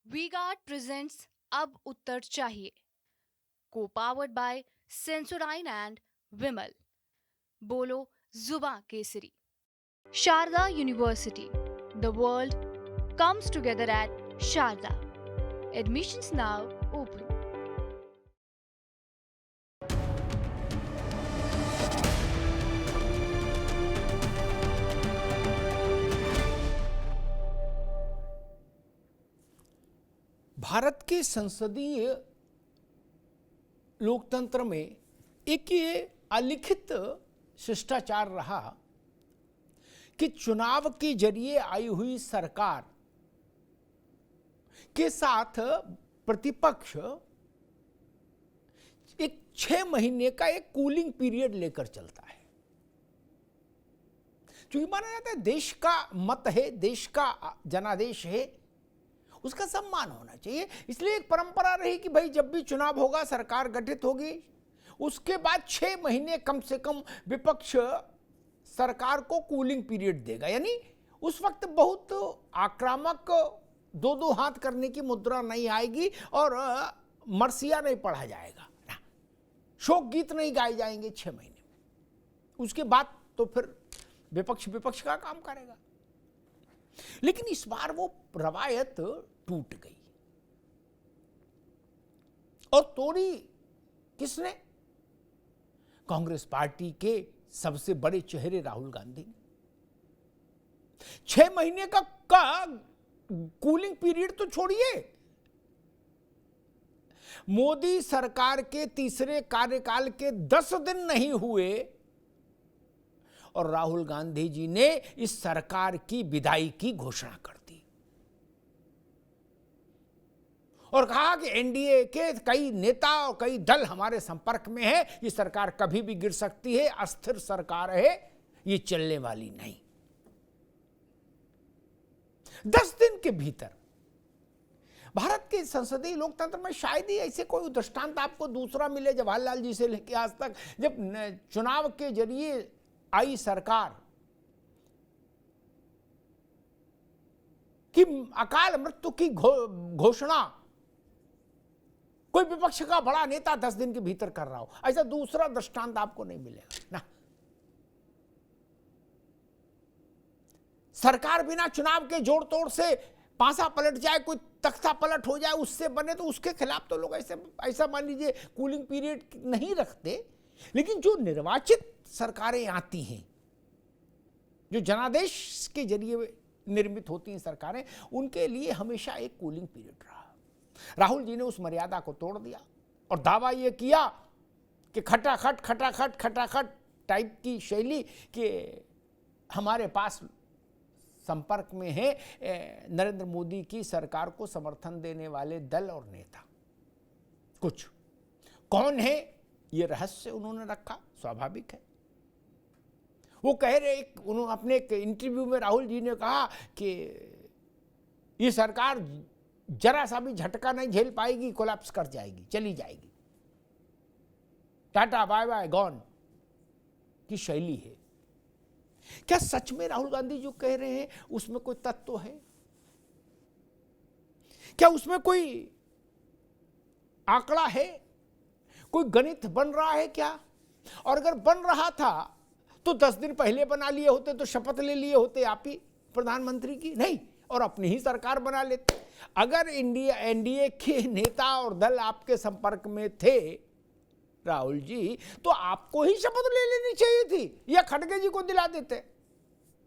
We guard presents अब उत्तर चाहिए, को powered by Sensodyne and Vimal. बोलो जुबा केसरी। Sharda university, the world comes together at Sharda. Admissions now open. Bharat के संसदीय लोकतंत्र में एक ये अलिखित शिष्टाचार रहा कि चुनाव के जरिए आई हुई सरकार के साथ प्रतिपक्ष एक 6 महीने का एक कूलिंग पीरियड लेकर चलता है। क्योंकि माना जाता है देश का मत है, देश का जनादेश है, उसका सम्मान होना चाहिए। इसलिए एक परंपरा रही कि भाई जब भी चुनाव होगा, सरकार गठित होगी, उसके बाद 6 महीने कम से कम विपक्ष सरकार को कूलिंग पीरियड देगा। यानी उस वक्त बहुत आक्रामक दो दो हाथ करने की मुद्रा नहीं आएगी और मरसिया नहीं पढ़ा जाएगा, शोक गीत नहीं गाए जाएंगे 6 महीने में। उसके बाद तो फिर विपक्ष का काम करेगा। लेकिन इस बार वो रवायत टूट गई और तोड़ी किसने? कांग्रेस पार्टी के सबसे बड़े चेहरे राहुल गांधी ने। 6 महीने का कूलिंग पीरियड तो छोड़िए, मोदी सरकार के तीसरे कार्यकाल के 10 दिन नहीं हुए और राहुल गांधी जी ने इस सरकार की विदाई की घोषणा कर दी और कहा कि एनडीए के कई नेता और कई दल हमारे संपर्क में है, ये सरकार कभी भी गिर सकती है, अस्थिर सरकार है, ये चलने वाली नहीं। 10 दिन के भीतर भारत के संसदीय लोकतंत्र में शायद ही ऐसे कोई दृष्टांत आपको दूसरा मिले जवाहरलाल जी से लेकर आज तक, जब चुनाव के जरिए आई सरकार की अकाल मृत्यु की घोषणा कोई विपक्ष का बड़ा नेता 10 दिन के भीतर कर रहा हो, ऐसा दूसरा दृष्टांत आपको नहीं मिलेगा ना। सरकार बिना चुनाव के जोड़ तोड़ से पासा पलट जाए, कोई तख्ता पलट हो जाए, उससे बने तो उसके खिलाफ तो लोग ऐसा मान लीजिए कूलिंग पीरियड नहीं रखते। लेकिन जो निर्वाचित सरकारें आती हैं, जो जनादेश के जरिए निर्मित होती हैं सरकारें, उनके लिए हमेशा एक कूलिंग पीरियड रहा। राहुल जी ने उस मर्यादा को तोड़ दिया और दावा यह किया कि खटाखट टाइप की शैली कि हमारे पास संपर्क में है नरेंद्र मोदी की सरकार को समर्थन देने वाले दल और नेता। कुछ कौन है ये रहस्य उन्होंने रखा, स्वाभाविक है। वो कह रहे, उन्होंने अपने एक इंटरव्यू में राहुल जी ने कहा कि ये सरकार जरा सा भी झटका नहीं झेल पाएगी, कोलैप्स कर जाएगी, चली जाएगी, टाटा बाय बाय गॉन की शैली है। क्या सच में राहुल गांधी जो कह रहे हैं उसमें कोई तत्व है? क्या उसमें कोई आंकड़ा है, कोई गणित बन रहा है क्या? और अगर बन रहा था तो 10 दिन पहले बना लिए होते, तो शपथ ले लिए होते आप ही प्रधानमंत्री की, नहीं, और अपनी ही सरकार बना लेते। अगर एनडीए के नेता और दल आपके संपर्क में थे राहुल जी, तो आपको ही शपथ ले लेनी चाहिए थी या खड़गे जी को दिला देते।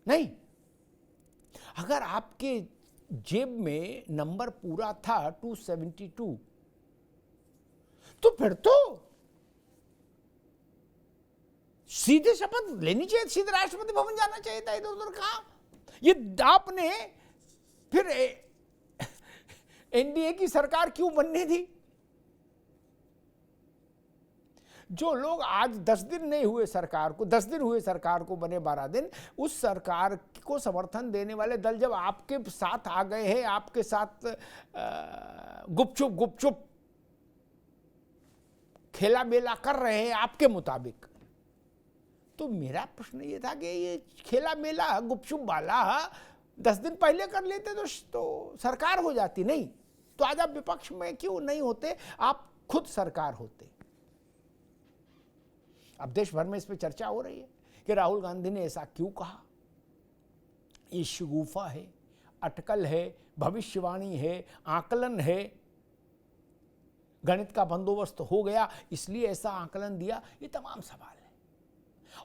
नहीं, अगर आपके जेब में नंबर पूरा था 272, तो फिर तो सीधे शपथ लेनी चाहिए, सीधे राष्ट्रपति भवन जाना चाहिए था, इधर उधर कहा। ये आपने फिर एनडीए की सरकार क्यों बननी थी? जो लोग आज 10 दिन नहीं हुए सरकार को, 10 दिन हुए सरकार को बने 12 दिन, उस सरकार को समर्थन देने वाले दल जब आपके साथ आ गए हैं, आपके साथ गुपचुप खेला मेला कर रहे हैं आपके मुताबिक, तो मेरा प्रश्न ये था कि ये खेला मेला गुपचुप वाला 10 दिन पहले कर लेते तो सरकार हो जाती। नहीं, तो आज आप विपक्ष में क्यों नहीं होते, आप खुद सरकार होते। अब देश भर में इस पर चर्चा हो रही है कि राहुल गांधी ने ऐसा क्यों कहा। ये शगुफा है, अटकल है, भविष्यवाणी है, आकलन है, गणित का बंदोबस्त हो गया इसलिए ऐसा आकलन दिया, ये तमाम सवाल है।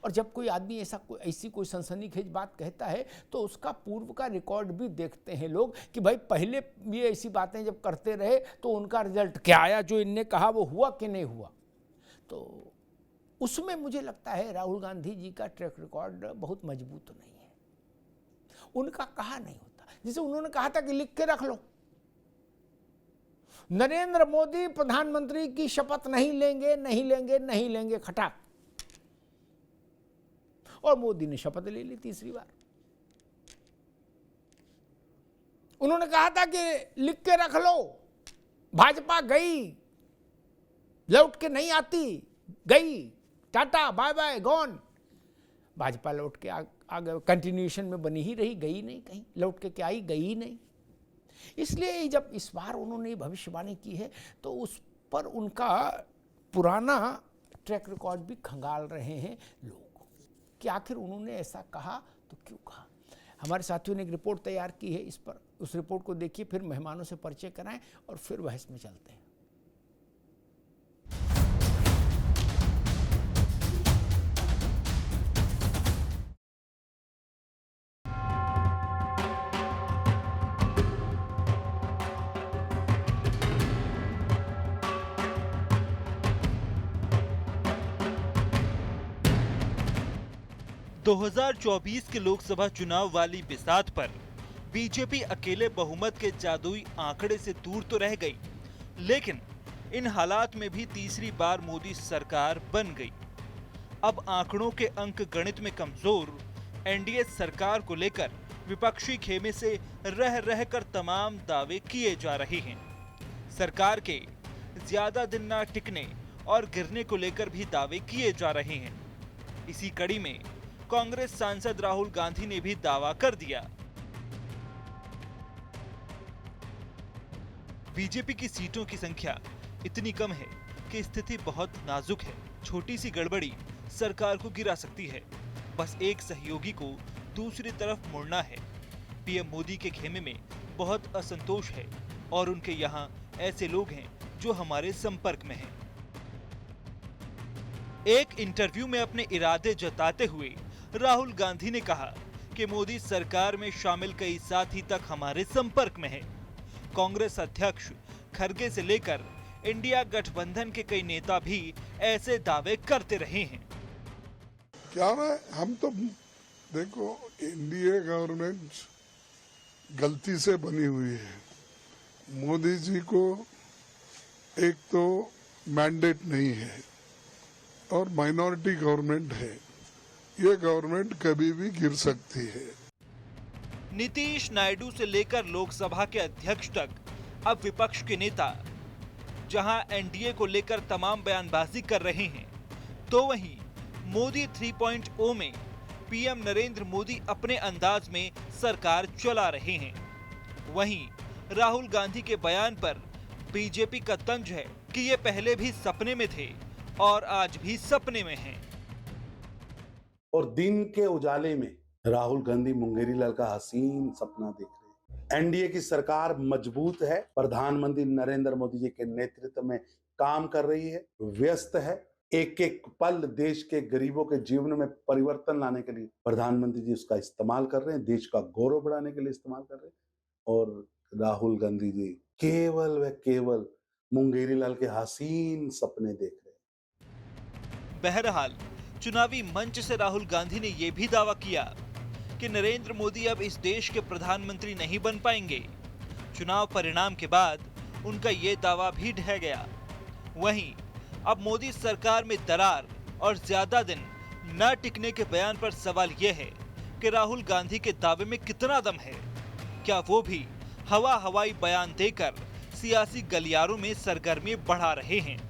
और जब कोई आदमी ऐसी कोई सनसनीखेज बात कहता है तो उसका पूर्व का रिकॉर्ड भी देखते हैं लोग कि भाई पहले ये ऐसी बातें जब करते रहे तो उनका रिजल्ट क्या आया, जो इनने कहा वो हुआ कि नहीं हुआ। तो उसमें मुझे लगता है राहुल गांधी जी का ट्रैक रिकॉर्ड बहुत मजबूत नहीं है, उनका कहा नहीं होता। जैसे उन्होंने कहा था कि लिख के रख लो, नरेंद्र मोदी प्रधानमंत्री की शपथ नहीं लेंगे, नहीं लेंगे, नहीं लेंगे, खटाक। और मोदी ने शपथ ले ली तीसरी बार। उन्होंने कहा था कि लिख के रख लो, भाजपा गई, लौट के नहीं आती, गई, tata bye bye gone. Bhajpa लौट के आ गए, कंटिन्यूएशन में बनी ही रही, गई नहीं कहीं, लौट के क्या आई, गई नहीं। इसलिए जब इस बार उन्होंने भविष्यवाणी की है तो उस पर उनका पुराना ट्रैक रिकॉर्ड भी खंगाल रहे हैं लोग कि आखिर उन्होंने ऐसा कहा तो क्यों कहा। हमारे साथियों ने एक रिपोर्ट तैयार की है इस पर, उस रिपोर्ट को देखिए, फिर मेहमानों से परिचय कराएं और फिर बहस में चलते हैं। – 2024 के लोकसभा चुनाव वाली बिसात पर बीजेपी अकेले बहुमत के जादुई आंकड़े से दूर तो रह गई, लेकिन इन हालात में भी तीसरी बार मोदी सरकार बन गई। अब आंकड़ों के अंक गणित में कमजोर एनडीए सरकार को लेकर विपक्षी खेमे से रह रहकर तमाम दावे किए जा रहे हैं। सरकार के ज्यादा दिन ना टिकने और गिरने को लेकर भी दावे किए जा रहे हैं। इसी कड़ी में कांग्रेस सांसद राहुल गांधी ने भी दावा कर दिया। बीजेपी की सीटों की संख्या इतनी कम है कि स्थिति बहुत नाजुक है। छोटी सी गड़बड़ी सरकार को गिरा सकती है। बस एक सहयोगी को दूसरी तरफ मुड़ना है। पीएम मोदी के खेमे में बहुत असंतोष है और उनके यहाँ ऐसे लोग हैं जो हमारे संपर्क में हैं। एक इंटरव्यू में अपने इरादे जताते हुए राहुल गांधी ने कहा कि मोदी सरकार में शामिल कई साथी तक हमारे संपर्क में हैं। कांग्रेस अध्यक्ष खरगे से लेकर इंडिया गठबंधन के कई नेता भी ऐसे दावे करते रहे हैं। क्या है, हम तो देखो एनडीए गवर्नमेंट गलती से बनी हुई है। मोदी जी को एक तो मैंडेट नहीं है और माइनॉरिटी गवर्नमेंट है। ये गवर्नमेंट कभी भी गिर सकती है। नीतीश नायडू से लेकर लोकसभा के अध्यक्ष तक अब विपक्ष के नेता जहां एनडीए को लेकर तमाम बयानबाजी कर रहे हैं, तो वहीं मोदी 3.0 में पीएम नरेंद्र मोदी अपने अंदाज में सरकार चला रहे हैं। वहीं राहुल गांधी के बयान पर बीजेपी का तंज है कि ये पहले भी सपने में थे और आज भी सपने में हैं। और दिन के उजाले में राहुल गांधी मुंगेरी लाल का हसीन सपना देख रहे हैं। एनडीए की सरकार मजबूत है, प्रधानमंत्री नरेंद्र मोदी जी के नेतृत्व में काम कर रही है, व्यस्त है। एक एक पल देश के गरीबों के जीवन में परिवर्तन लाने के लिए प्रधानमंत्री जी उसका इस्तेमाल कर रहे हैं, देश का गौरव बढ़ाने के लिए इस्तेमाल कर रहे हैं। और राहुल गांधी जी केवल व केवल मुंगेरी लाल के हसीन सपने देख रहे हैं। बहरहाल चुनावी मंच से राहुल गांधी ने यह भी दावा किया कि नरेंद्र मोदी अब इस देश के प्रधानमंत्री नहीं बन पाएंगे। चुनाव परिणाम के बाद उनका ये दावा भी ढह गया। वहीं अब मोदी सरकार में दरार और ज्यादा दिन न टिकने के बयान पर सवाल यह है कि राहुल गांधी के दावे में कितना दम है। क्या वो भी हवाई बयान देकर सियासी गलियारों में सरगर्मी बढ़ा रहे हैं?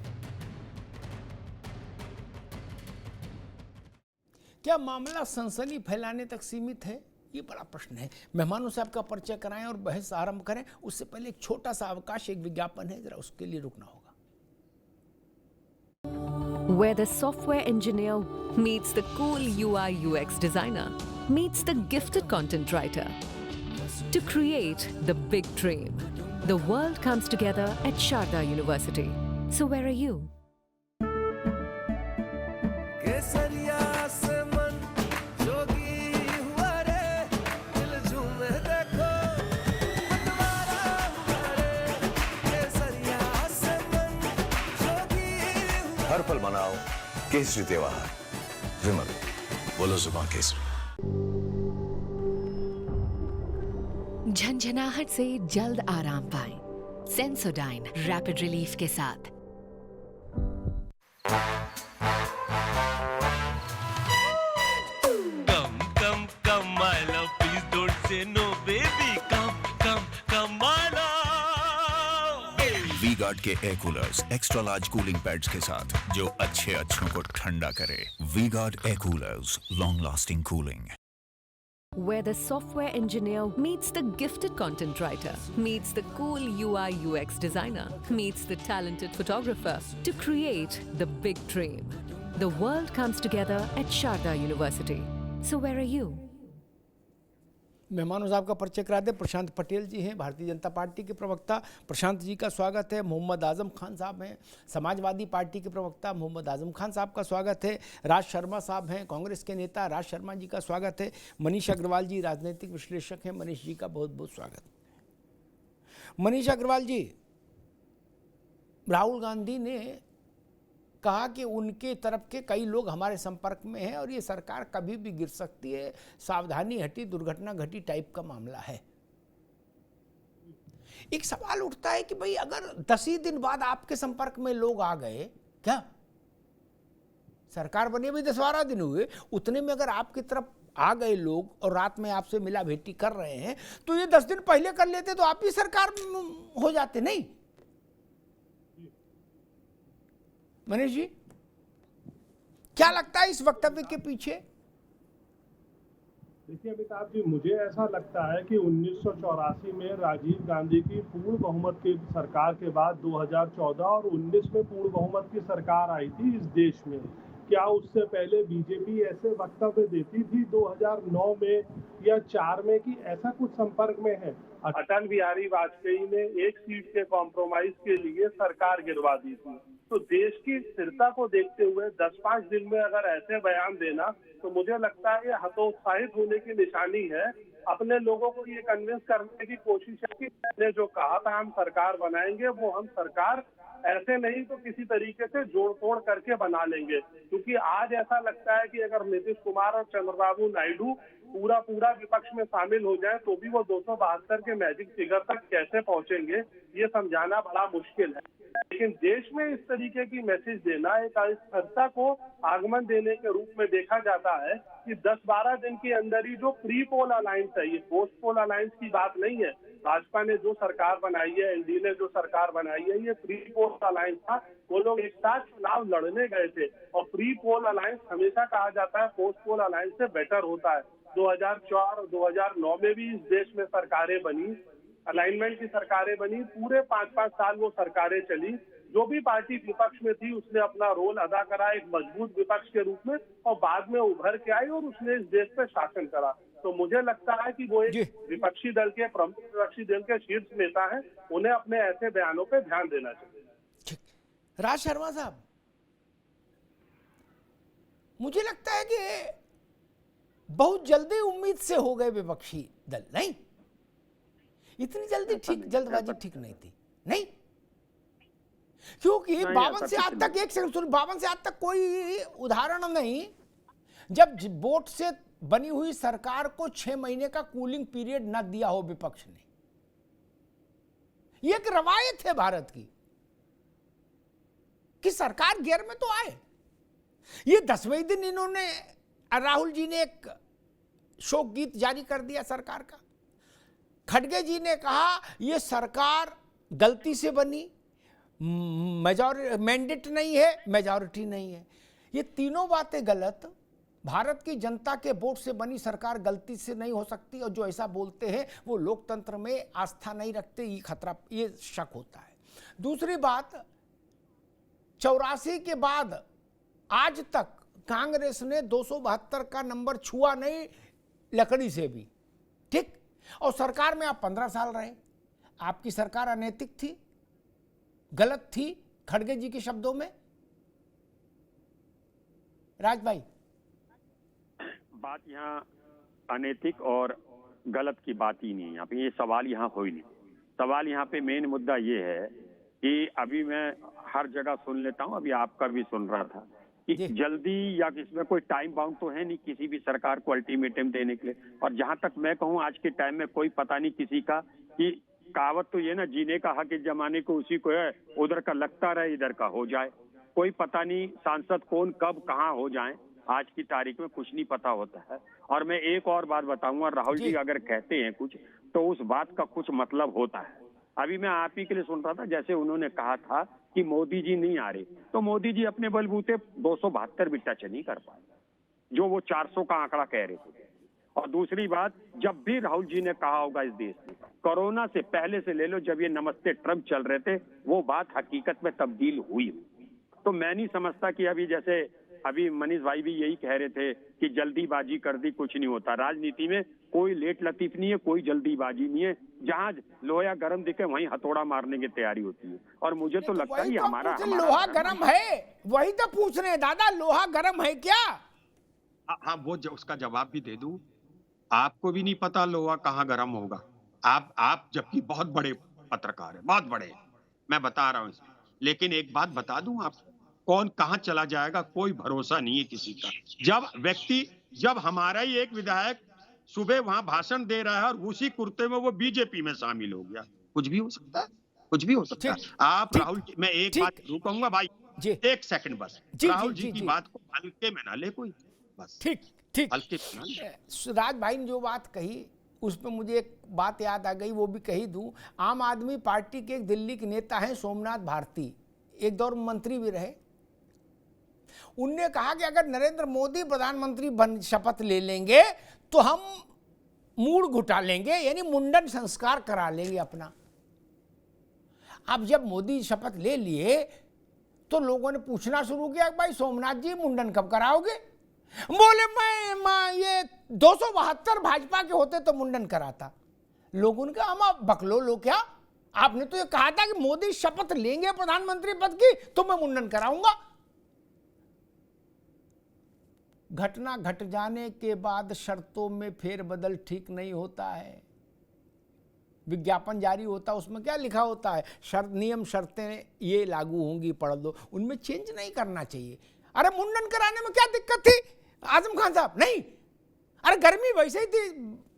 क्या मामला सनसनी फैलाने तक सीमित है ये बड़ा प्रश्न है। मेहमानों से आपका परिचय कराएं और बहस आरंभ करें, उससे पहले एक छोटा सा अवकाश, एक विज्ञापन है, जरा उसके लिए रुकना होगा। Where the software engineer meets the cool UI UX designer, meets the gifted content writer to create the big dream. The world comes together at Sharda University. So where are you? हर पल मनाओ केसरी त्योहार। विमल, बोलो जुबान केसरी। झंझनाहट से जल्द आराम पाएं। Sensodyne rapid relief के साथ। Come, my love, please don't say no, baby. Come, my love. V-Guard के air coolers extra large cooling pads के साथ जो अच्छों को ठंडा करे। V-Guard air coolers, long lasting cooling. Where the software engineer meets the gifted content writer, meets the cool UI UX designer, meets the talented photographer to create the big dream. The world comes together at Sharda University. So where are you? मेहमानों साहब का परिचय करा दे। प्रशांत पटेल जी हैं, Bharatiya Janata party के प्रवक्ता। प्रशांत जी का स्वागत है। मोहम्मद आजम खान साहब हैं, समाजवादी पार्टी के प्रवक्ता। मोहम्मद आजम खान साहब का स्वागत है। राज शर्मा साहब हैं, कांग्रेस के नेता। राज शर्मा जी का स्वागत है। मनीष अग्रवाल जी राजनीतिक विश्लेषक हैं। मनीष जी का बहुत बहुत स्वागत। मनीष अग्रवाल जी, राहुल गांधी ने कहा कि उनके तरफ के कई लोग हमारे संपर्क में हैं और ये सरकार कभी भी गिर सकती है, सावधानी हटी दुर्घटना घटी टाइप का मामला है। एक सवाल उठता है कि भाई अगर 10 ही दिन बाद आपके संपर्क में लोग आ गए, क्या सरकार बने भी 10-12 दिन हुए, उतने में अगर आपकी तरफ आ गए लोग और रात में आपसे मिला भेटी कर रहे हैं, तो ये 10 दिन पहले कर लेते तो आप ही सरकार हो जाते, नहीं? मनीष जी, क्या लगता है इस वक्तव्य के पीछे? देखिए अमिताभ जी, मुझे ऐसा लगता है कि 1984 में राजीव गांधी की पूर्ण बहुमत की सरकार के बाद 2014 और 19 में पूर्ण बहुमत की सरकार आई थी इस देश में। क्या उससे पहले बीजेपी ऐसे वक्तव्य देती थी 2009 में या 4 में कि ऐसा कुछ संपर्क में है? अटल बिहारी वाजपेयी ने एक सीट के कॉम्प्रोमाइज के लिए सरकार गिरवा दी थी। तो देश की स्थिरता को देखते हुए 10-5 दिन में अगर ऐसे बयान देना, तो मुझे लगता है ये हतोत्साहित होने की निशानी है। अपने लोगों को ये कन्विंस करने की कोशिश है कि मैंने जो कहा था हम सरकार बनाएंगे, वो हम सरकार ऐसे नहीं तो किसी तरीके से जोड़ तोड़ करके बना लेंगे। क्योंकि आज ऐसा लगता है कि अगर नीतीश कुमार और चंद्रबाबू नायडू पूरा विपक्ष में शामिल हो जाए तो भी वो 272 के मैजिक फिगर तक कैसे पहुंचेंगे, ये समझाना बड़ा मुश्किल है। लेकिन देश में इस तरीके की मैसेज देना एक अस्थिरता को आगमन देने के रूप में देखा जाता है कि 10-12 दिन के अंदर ही जो प्री पोल अलायंस है, ये पोस्ट पोल अलायंस की बात नहीं है। भाजपा ने जो सरकार बनाई है, एनडीए ने जो सरकार बनाई है, ये प्री पोल अलायंस था। वो लोग एक साथ चुनाव लड़ने गए थे और प्री पोल अलायंस हमेशा कहा जाता है पोस्ट पोल अलायंस से बेटर होता है। 2004 और 2009 में भी इस देश में सरकारें बनी, अलाइनमेंट की सरकारें बनी, पूरे 5-5 साल वो सरकारें चली। जो भी पार्टी विपक्ष में थी उसने अपना रोल अदा करा एक मजबूत विपक्ष के रूप में और बाद में उभर के आई और उसने इस देश पे शासन करा। तो मुझे लगता है कि वो एक विपक्षी दल के प्रमुख विपक्षी दल के शीर्ष नेता हैं, उन्हें अपने ऐसे बयानों पे ध्यान देना चाहिए। राज शर्मा साहब, मुझे लगता है कि बहुत जल्दी उम्मीद से हो गए विपक्षी दल, नहीं? इतनी जल्दी जल्दबाजी ठीक नहीं थी, नहीं? क्योंकि 52 से आज तक, एक सेकंड सुन, 52 से आज तक कोई उदाहरण नहीं जब वोट से बनी हुई सरकार को 6 महीने का कूलिंग पीरियड न दिया हो विपक्ष ने। ये एक रवायत है भारत की कि सरकार गियर में तो आए। ये 10वें दिन इन्होंने, राहुल जी ने एक शोक गीत जारी कर दिया सरकार का। खड़गे जी ने कहा ये सरकार गलती से बनी, मैंडेट नहीं है, मेजॉरिटी नहीं है। ये तीनों बातें गलत। भारत की जनता के वोट से बनी सरकार गलती से नहीं हो सकती, और जो ऐसा बोलते हैं वो लोकतंत्र में आस्था नहीं रखते, ये खतरा, ये शक होता है। दूसरी बात, 84 के बाद आज तक कांग्रेस ने 272 का नंबर छुआ नहीं, लकड़ी से भी, ठीक। और सरकार में आप 15 साल रहे, आपकी सरकार अनैतिक थी, गलत थी, खड़गे जी के शब्दों में। राज भाई, बात यहाँ अनैतिक और गलत की बात ही नहीं है, यहाँ पे ये सवाल यहाँ हो ही नहीं। सवाल यहाँ पे मेन मुद्दा ये है कि अभी मैं हर जगह सुन लेता हूँ, अभी आपका भी सुन रहा था कि जल्दी या इसमें कोई टाइम बाउंड तो है नहीं किसी भी सरकार को अल्टीमेटम देने के लिए। और जहां तक मैं कहूँ, आज के टाइम में कोई पता नहीं किसी का, कि कहावत तो ये ना, जीने का हक इस जमाने को उसी को है, उधर का लगता रहे इधर का हो जाए। कोई पता नहीं सांसद कौन कब कहाँ हो जाए, आज की तारीख में कुछ नहीं पता होता है। और मैं एक और बात बताऊंगा, राहुल जी अगर कहते हैं कुछ तो उस बात का कुछ मतलब होता है। अभी मैं आप ही के लिए सुन रहा था, जैसे उन्होंने कहा था कि मोदी जी नहीं आ रहे, तो मोदी जी अपने बलबूते 272 भी टच नहीं कर पाए, जो वो 400 का आंकड़ा कह रहे थे। और दूसरी बात, जब भी राहुल जी ने कहा होगा इस देश में, कोरोना से पहले से ले लो, जब ये नमस्ते ट्रम्प चल रहे थे, वो बात हकीकत में तब्दील हुई। तो मैं नहीं समझता कि अभी जैसे अभी मनीष भाई भी यही कह रहे थे कि जल्दीबाजी कर दी, कुछ नहीं होता। राजनीति में कोई लेट लतीफ नहीं है, कोई जल्दीबाजी नहीं है। जहां लोहा गरम दिखे वहीं हथौड़ा मारने की तैयारी होती है। और मुझे तो लगता है हमारा लोहा गरम है, वही तो पूछ रहे हैं दादा, लोहा गरम है क्या? हाँ, वो उसका जवाब भी दे दूं। आपको भी नहीं पता लोहा कहाँ गरम होगा। आप जबकि बहुत बड़े पत्रकार है, बहुत बड़े, मैं बता रहा हूँ। लेकिन एक बात बता दूं आपको, कौन कहां चला जाएगा कोई भरोसा नहीं है किसी का। जब हमारा ही एक विधायक सुबह वहां भाषण दे रहा है और उसी कुर्ते में वो बीजेपी में शामिल हो गया, कुछ भी हो सकता है, कुछ भी हो सकता है। आप राहुल, मैं एक बात कहूंगा भाई, एक सेकंड बस, राहुल जी की बात को हल्के में ना ले कोई, बस ठीक। हल्के में ना ले। राज भाई ने जो बात कही उसमें मुझे एक बात याद आ गई, वो भी कही दूं। आम आदमी पार्टी के एक दिल्ली के नेता हैं सोमनाथ भारती, एक दौर में मंत्री भी रहे। उनने कहा कि अगर नरेंद्र मोदी प्रधानमंत्री बन शपथ ले लेंगे तो हम मूड घुटा लेंगे, यानी मुंडन संस्कार करा लेंगे अपना। अब जब मोदी शपथ ले लिए तो लोगों ने पूछना शुरू किया, भाई सोमनाथ जी मुंडन कब कराओगे? बोले मैं ये 272 भाजपा के होते तो मुंडन कराता। लोगों ने कहा हम आप बकलो लो क्या, आपने तो ये कहा था कि मोदी शपथ लेंगे प्रधानमंत्री पद की तो मैं मुंडन कराऊंगा। घटना घट जाने के बाद शर्तों में फेरबदल ठीक नहीं होता है। विज्ञापन जारी होता है, उसमें क्या लिखा होता है, शर्त नियम शर्तें ये लागू होंगी, पढ़ लो, उनमें चेंज नहीं करना चाहिए। अरे मुंडन कराने में क्या दिक्कत थी आजम खान साहब? नहीं, अरे गर्मी वैसे ही थी,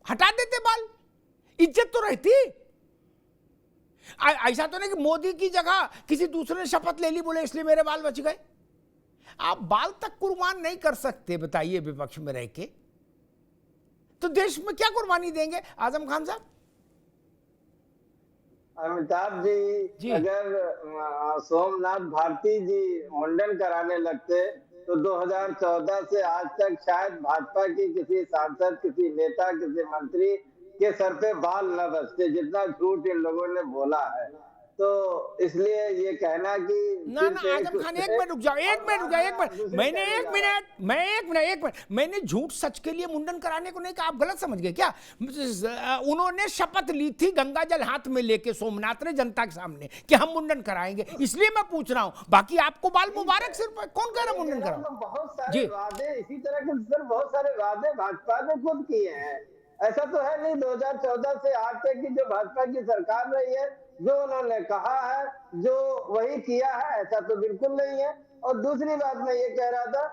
हटा देते बाल, इज्जत तो रहती। ऐसा तो नहीं कि मोदी की जगह किसी दूसरे ने शपथ ले ली, बोले इसलिए मेरे बाल बच गए। आप बाल तक कुर्बान नहीं कर सकते, बताइए, विपक्ष में रह के तो देश में क्या कुर्बानी देंगे आजम खान साहब? अमिताभ जी, अगर सोमनाथ भारती जी मुंडन कराने लगते तो 2014 से आज तक शायद भाजपा की किसी सांसद, किसी नेता, किसी मंत्री के सर पे बाल न बचते, जितना झूठ इन लोगों ने बोला है। तो इसलिए ये कहना कि ना आजम खान, एक मिनट रुक जाओ, एक मिनट मैंने झूठ सच के लिए मुंडन कराने को नहीं कहा, आप गलत समझ गए क्या? उन्होंने शपथ ली थी गंगा जल हाथ में लेके सोमनाथ ने जनता के सामने कि हम मुंडन कराएंगे, इसलिए मैं पूछ रहा हूँ। बाकी आपको बाल मुबारक, सिर्फ कौन कह रहा है मुंडन कराओ? बहुत सारे वादे इसी तरह के सर, बहुत सारे वादे भाजपा ने खुद किए हैं। ऐसा तो है नहीं 2014 से आज तक की जो भाजपा की सरकार रही है, जो उन्होंने कहा है जो वही किया है, ऐसा तो बिल्कुल नहीं है। और दूसरी बात मैं ये कह रहा था,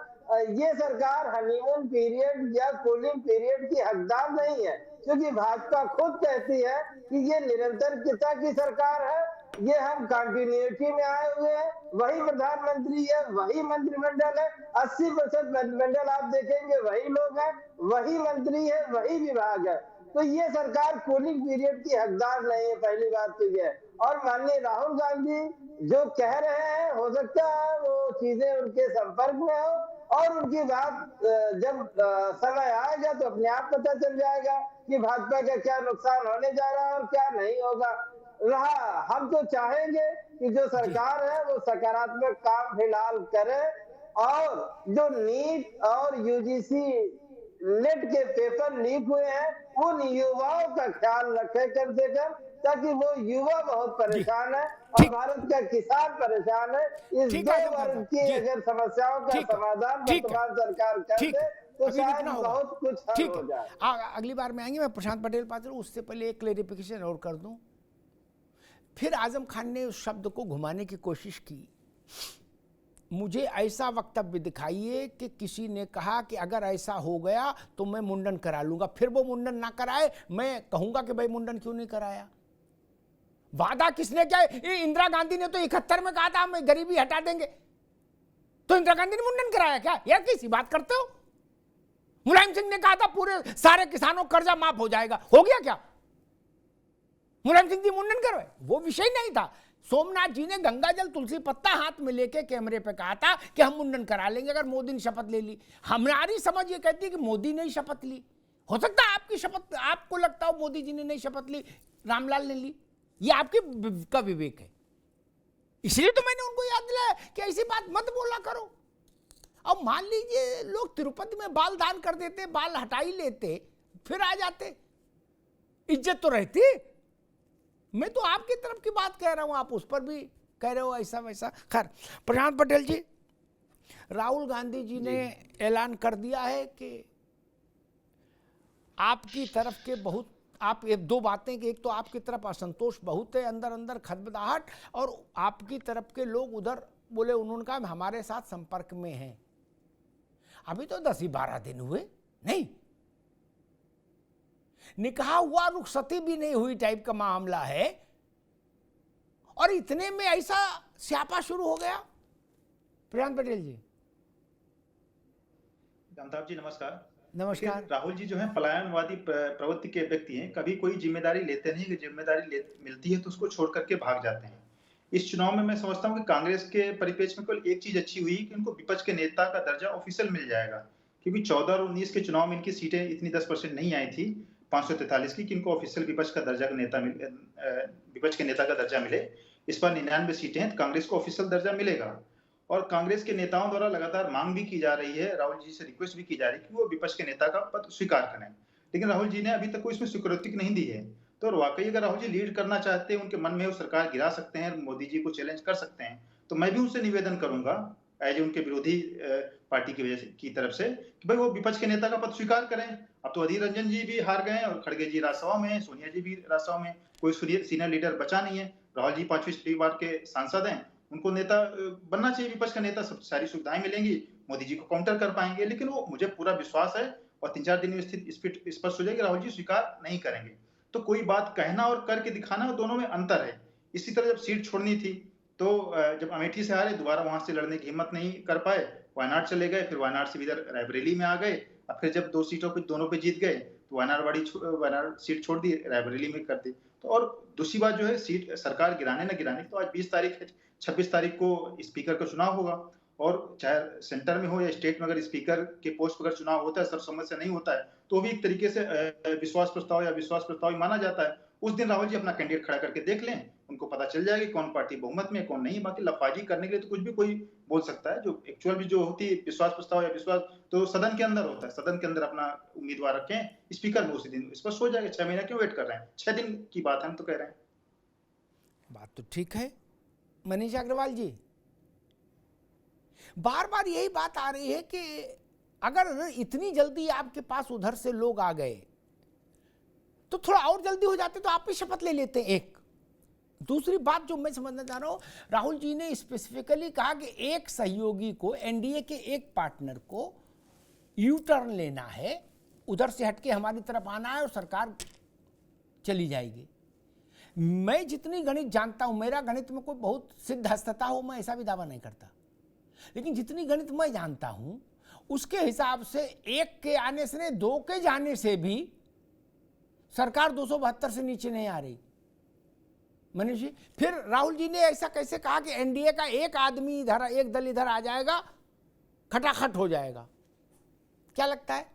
ये सरकार हनीमून पीरियड या कूलिंग पीरियड की हकदार नहीं है, क्योंकि भाजपा खुद कहती है कि ये निरंतरता की सरकार है, ये हम कंटिन्यूटी में आए हुए हैं, वही प्रधानमंत्री है, वही मंत्रिमंडल है, 80% मंत्रिमंडल आप देखेंगे वही लोग हैं, वही मंत्री है, वही विभाग है। तो ये सरकार कूलिंग पीरियड की हकदार नहीं है, पहली बात तो ये। और माननीय राहुल गांधी जो कह रहे हैं, हो सकता है वो चीजें उनके संपर्क में हो, और उनकी बात जब समय आएगा तो अपने आप पता चल जाएगा कि भाजपा का क्या नुकसान होने जा रहा है और क्या नहीं होगा। हम तो चाहेंगे कि जो सरकार है वो सकारात्मक काम फिलहाल करे और जो नीट और यूजीसी नेट के पेपर लीक हुए हैं उन युवाओं का ख्याल रखे कम से कम, ताकि वो युवा बहुत परेशान है और भारत का किसान परेशान है। इस दो वर्ग की अगर समस्याओं का समाधान वर्तमान सरकार कर दे तो शायद बहुत कुछ हल हो जाए। अगली बार में आएंगे। मैं प्रशांत पटेल पात्र, उससे पहले एक क्लेरिफिकेशन और कर दूं। फिर आजम खान ने उस शब्द को घुमाने की कोशिश की। मुझे ऐसा वक्तव्य दिखाइए कि किसी ने कहा कि अगर ऐसा हो गया तो मैं मुंडन करा लूंगा, फिर वो मुंडन ना कराए, मैं कहूंगा कि भाई मुंडन क्यों नहीं कराया। वादा किसने किया? इंदिरा गांधी ने तो 71 में कहा था हम गरीबी हटा देंगे, तो इंदिरा गांधी ने मुंडन कराया क्या? यार कैसी बात करते हो? मुलायम सिंह ने कहा था पूरे सारे किसानों का कर्जा माफ हो जाएगा, हो गया क्या? मुलायम सिंह जी मुंडन करवाए, वो विषय नहीं था। सोमनाथ जी ने गंगा जल तुलसी पत्ता हाथ में लेके कैमरे पे कहा था कि हम मुंडन करा लेंगे अगर मोदी ने शपथ ले ली। हमारी समझ ये कहती है कि मोदी ने ही शपथ ली। हो सकता है आपकी शपथ, आपको लगता हो मोदी जी ने नहीं शपथ ली, रामलाल ने ली, ये आपके का विवेक है। इसलिए तो मैंने उनको याद दिलाया कि ऐसी बात मत बोला करो। अब मान लीजिए लोग तिरुपति में बाल दान कर देते, बाल हटा ही लेते, फिर आ जाते, इज्जत तो रहती। मैं तो आपकी तरफ की बात कह रहा हूं, आप उस पर भी कह रहे हो ऐसा वैसा। खैर, प्रशांत पटेल जी, राहुल गांधी जी ने ऐलान कर दिया है कि आपकी तरफ के बहुत, आप एक दो बातें कि एक तो आपकी तरफ असंतोष बहुत है, अंदर अंदर खदबदाहट, और आपकी तरफ के लोग उधर बोले, उन्होंने कहा हमारे साथ संपर्क में हैं। अभी तो 10 ही 12 दिन हुए, नहीं निकाह हुआ, रुखसती भी नहीं हुई टाइप का मामला है, और इतने में ऐसा स्यापा शुरू हो गया। प्रशांत पटेल जी। अमिताभ जी नमस्कार। नमस्कार। राहुल जी जो है पलायनवादी प्रवृत्ति के व्यक्ति हैं, कभी कोई जिम्मेदारी लेते नहीं, कि जिम्मेदारी मिलती है तो उसको छोड़ करके भाग जाते हैं। इस चुनाव में मैं समझता हूं कि कांग्रेस के परिप्रेक्ष्य में केवल एक चीज अच्छी हुई कि उनको विपक्ष के नेता का दर्जा ऑफिशियल मिल जाएगा, क्योंकि 14 और 19 के चुनाव में इनकी सीटें इतनी 10% नहीं आई थी 543 की, कि इनको ऑफिशियल विपक्ष के नेता का दर्जा मिले। इस पर 99 सीटें हैं, तो कांग्रेस को ऑफिशियल दर्जा मिलेगा। और कांग्रेस के नेताओं द्वारा लगातार मांग भी की जा रही है, राहुल जी से रिक्वेस्ट भी की जा रही है कि वो विपक्ष के नेता का पद स्वीकार करें, लेकिन राहुल जी ने अभी तक कोई इसमें स्वीकृति नहीं दी है। तो वाकई अगर राहुल जी लीड करना चाहते हैं, उनके मन में वो सरकार गिरा सकते हैं, मोदी जी को चैलेंज कर सकते हैं, तो मैं भी उनसे निवेदन करूंगा एज उनके विरोधी पार्टी की वजह की तरफ से कि भाई वो विपक्ष के नेता का पद स्वीकार करें। अब तो अधीर रंजन जी भी हार गए और खड़गे जी राज्यसभा में, सोनिया जी भी राज्यसभा में, कोई सीनियर लीडर बचा नहीं है। राहुल जी 5वीं बार के सांसद हैं, उनको नेता बनना चाहिए, विपक्ष का नेता, सब सारी सुविधाएं मिलेंगी, मोदी जी को काउंटर कर पाएंगे। लेकिन वो, मुझे पूरा विश्वास है और 3-4 दिन में स्थिति स्पष्ट हो जाएगी, राहुल जी स्वीकार नहीं करेंगे। तो कोई बात कहना और करके दिखाना, दोनों में अंतर है। इसी तरह जब सीट छोड़नी थी तो जब अमेठी से हारे, दोबारा वहां से लड़ने की हिम्मत नहीं कर पाए, वायनाड चले गए, फिर वायनाड से इधर रायबरेली में आ गए, अब फिर जब 2 सीटों पे दोनों पे जीत गए तो वायनाड सीट छोड़ दी, रायबरेली में कर दी। तो और दूसरी बात जो है, सीट सरकार गिराने न गिराने, तो आज 20 तारीख है, 26 तारीख को स्पीकर का चुनाव होगा, और चाहे सेंटर में हो या स्टेट में, अगर स्पीकर के पोस्ट पर अगर चुनाव होता है, सर्वसम्मति से नहीं होता है, तो भी एक तरीके से विश्वास प्रस्ताव या विश्वास प्रस्ताव ही माना जाता है। उस दिन राहुल जी अपना कैंडिडेट खड़ा करके देख लें, उनको पता चल जाएगा कौन पार्टी बहुमत में, कौन नहीं। बाकी लफाजी करने के लिए तो कुछ भी कोई बोल सकता है। जो एक्चुअल भी जो होती है विश्वास प्रस्ताव या विश्वास, तो सदन के अंदर होता है, सदन के अंदर अपना उम्मीदवार रखें, स्पीकर में उसी दिन स्पष्ट हो जाएगा। 6 महीना क्यों वेट कर रहे हैं? 6 दिन की बात है, हम तो कह रहे हैं। बात तो ठीक है मनीष अग्रवाल जी, बार बार यही बात आ रही है कि अगर इतनी जल्दी आपके पास उधर से लोग आ गए तो थोड़ा और जल्दी हो जाते तो आप भी शपथ ले लेते। एक दूसरी बात जो मैं समझना चाह रहा हूं, राहुल जी ने स्पेसिफिकली कहा कि एक सहयोगी को, एनडीए के एक पार्टनर को यू टर्न लेना है, उधर से हटके हमारी तरफ आना है और सरकार चली जाएगी। मैं जितनी गणित जानता हूं, मेरा गणित में कोई बहुत सिद्ध हस्तता हो, मैं ऐसा भी दावा नहीं करता, लेकिन जितनी गणित मैं जानता हूं उसके हिसाब से एक के आने से, 2 के जाने से भी सरकार 272 से नीचे नहीं आ रही। मनीष जी, फिर राहुल जी ने ऐसा कैसे कहा कि एनडीए का एक आदमी इधर, एक दल इधर आ जाएगा, खटाखट हो जाएगा। क्या लगता है?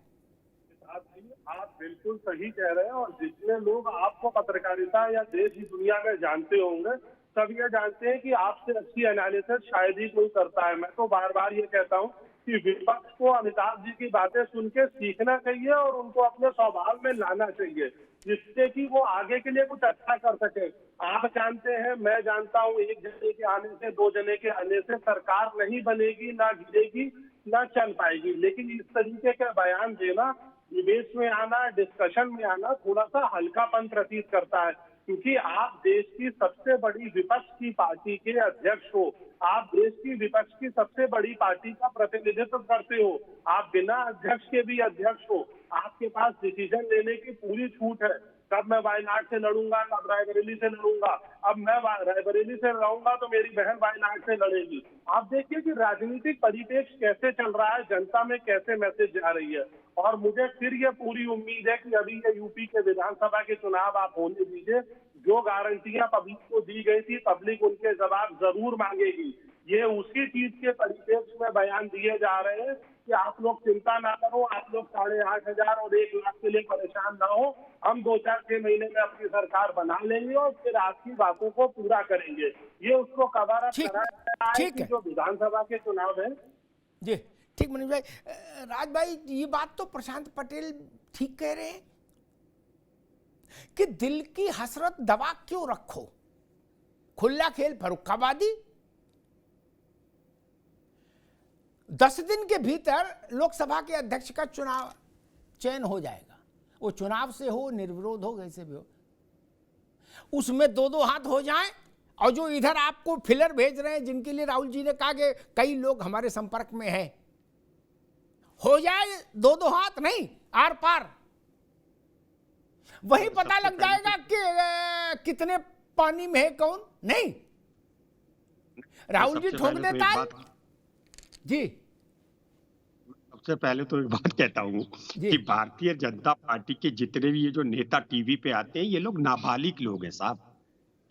आप बिल्कुल सही कह रहे हैं, और जितने लोग आपको पत्रकारिता या देश की दुनिया में जानते होंगे सब ये जानते हैं कि आपसे अच्छी एनालिसिस शायद ही कोई करता है। मैं तो बार बार ये कहता हूँ कि विपक्ष को अमिताभ जी की बातें सुन के सीखना चाहिए और उनको अपने स्वभाव में लाना चाहिए, जिससे कि वो आगे के लिए कुछ अच्छा कर सके। आप जानते हैं, मैं जानता हूँ, एक जने के आने से, दो जने के आने से सरकार नहीं बनेगी, ना गिरेगी, ना चल पाएगी। लेकिन इस तरीके का बयान देना, डिबेट में आना, डिस्कशन में आना थोड़ा सा हल्कापन प्रतीत करता है, क्योंकि आप देश की सबसे बड़ी विपक्ष की पार्टी के अध्यक्ष हो, आप देश की विपक्ष की सबसे बड़ी पार्टी का प्रतिनिधित्व करते हो, आप बिना अध्यक्ष के भी अध्यक्ष हो, आपके पास डिसीजन लेने की पूरी छूट है। कब मैं वायनाड से लड़ूंगा, कब रायबरेली से लड़ूंगा। अब मैं रायबरेली से लड़ूंगा तो मेरी बहन वायनाड से लड़ेगी। आप देखिए कि राजनीतिक परिपेक्ष कैसे चल रहा है, जनता में कैसे मैसेज जा रही है। और मुझे फिर ये पूरी उम्मीद है कि अभी ये यूपी के विधानसभा के चुनाव आप होने दीजिए, जो गारंटियां पब्लिक को दी गई थी पब्लिक उनके जवाब जरूर मांगेगी। ये उसी चीज के परिप्रेक्ष्य में बयान दिए जा रहे हैं कि आप लोग चिंता ना करो, आप लोग 8,500 और 1 लाख के लिए परेशान ना हो, हम 2-4-6 महीने में अपनी सरकार बना लेंगे और फिर आपकी बातों को पूरा करेंगे। ये उसको कवर अप कराया है कि जो विधानसभा के चुनाव है। जी ठीक मनीष भाई। राज भाई, ये बात तो प्रशांत पटेल ठीक कह रहे हैं कि दिल की हसरत दबा क्यों रखो, खुला खेल फर्रुखाबादी। 10 दिन के भीतर लोकसभा के अध्यक्ष का चुनाव चयन हो जाएगा, वो चुनाव से हो, निर्विरोध हो, कैसे भी हो, उसमें 2-2 हाथ हो जाएं। और जो इधर आपको फिलर भेज रहे हैं, जिनके लिए राहुल जी ने कहा कि कई लोग हमारे संपर्क में हैं, हो जाए 2-2 हाथ, नहीं आर पार, वही पता लग जाएगा कि कितने पानी में है कौन। नहीं, राहुल जी ठोक देता है। जी सबसे पहले तो एक बात कहता हूँ कि भारतीय जनता पार्टी के जितने भी ये जो नेता टीवी पे आते हैं, ये लोग नाबालिग लोग हैं साहब।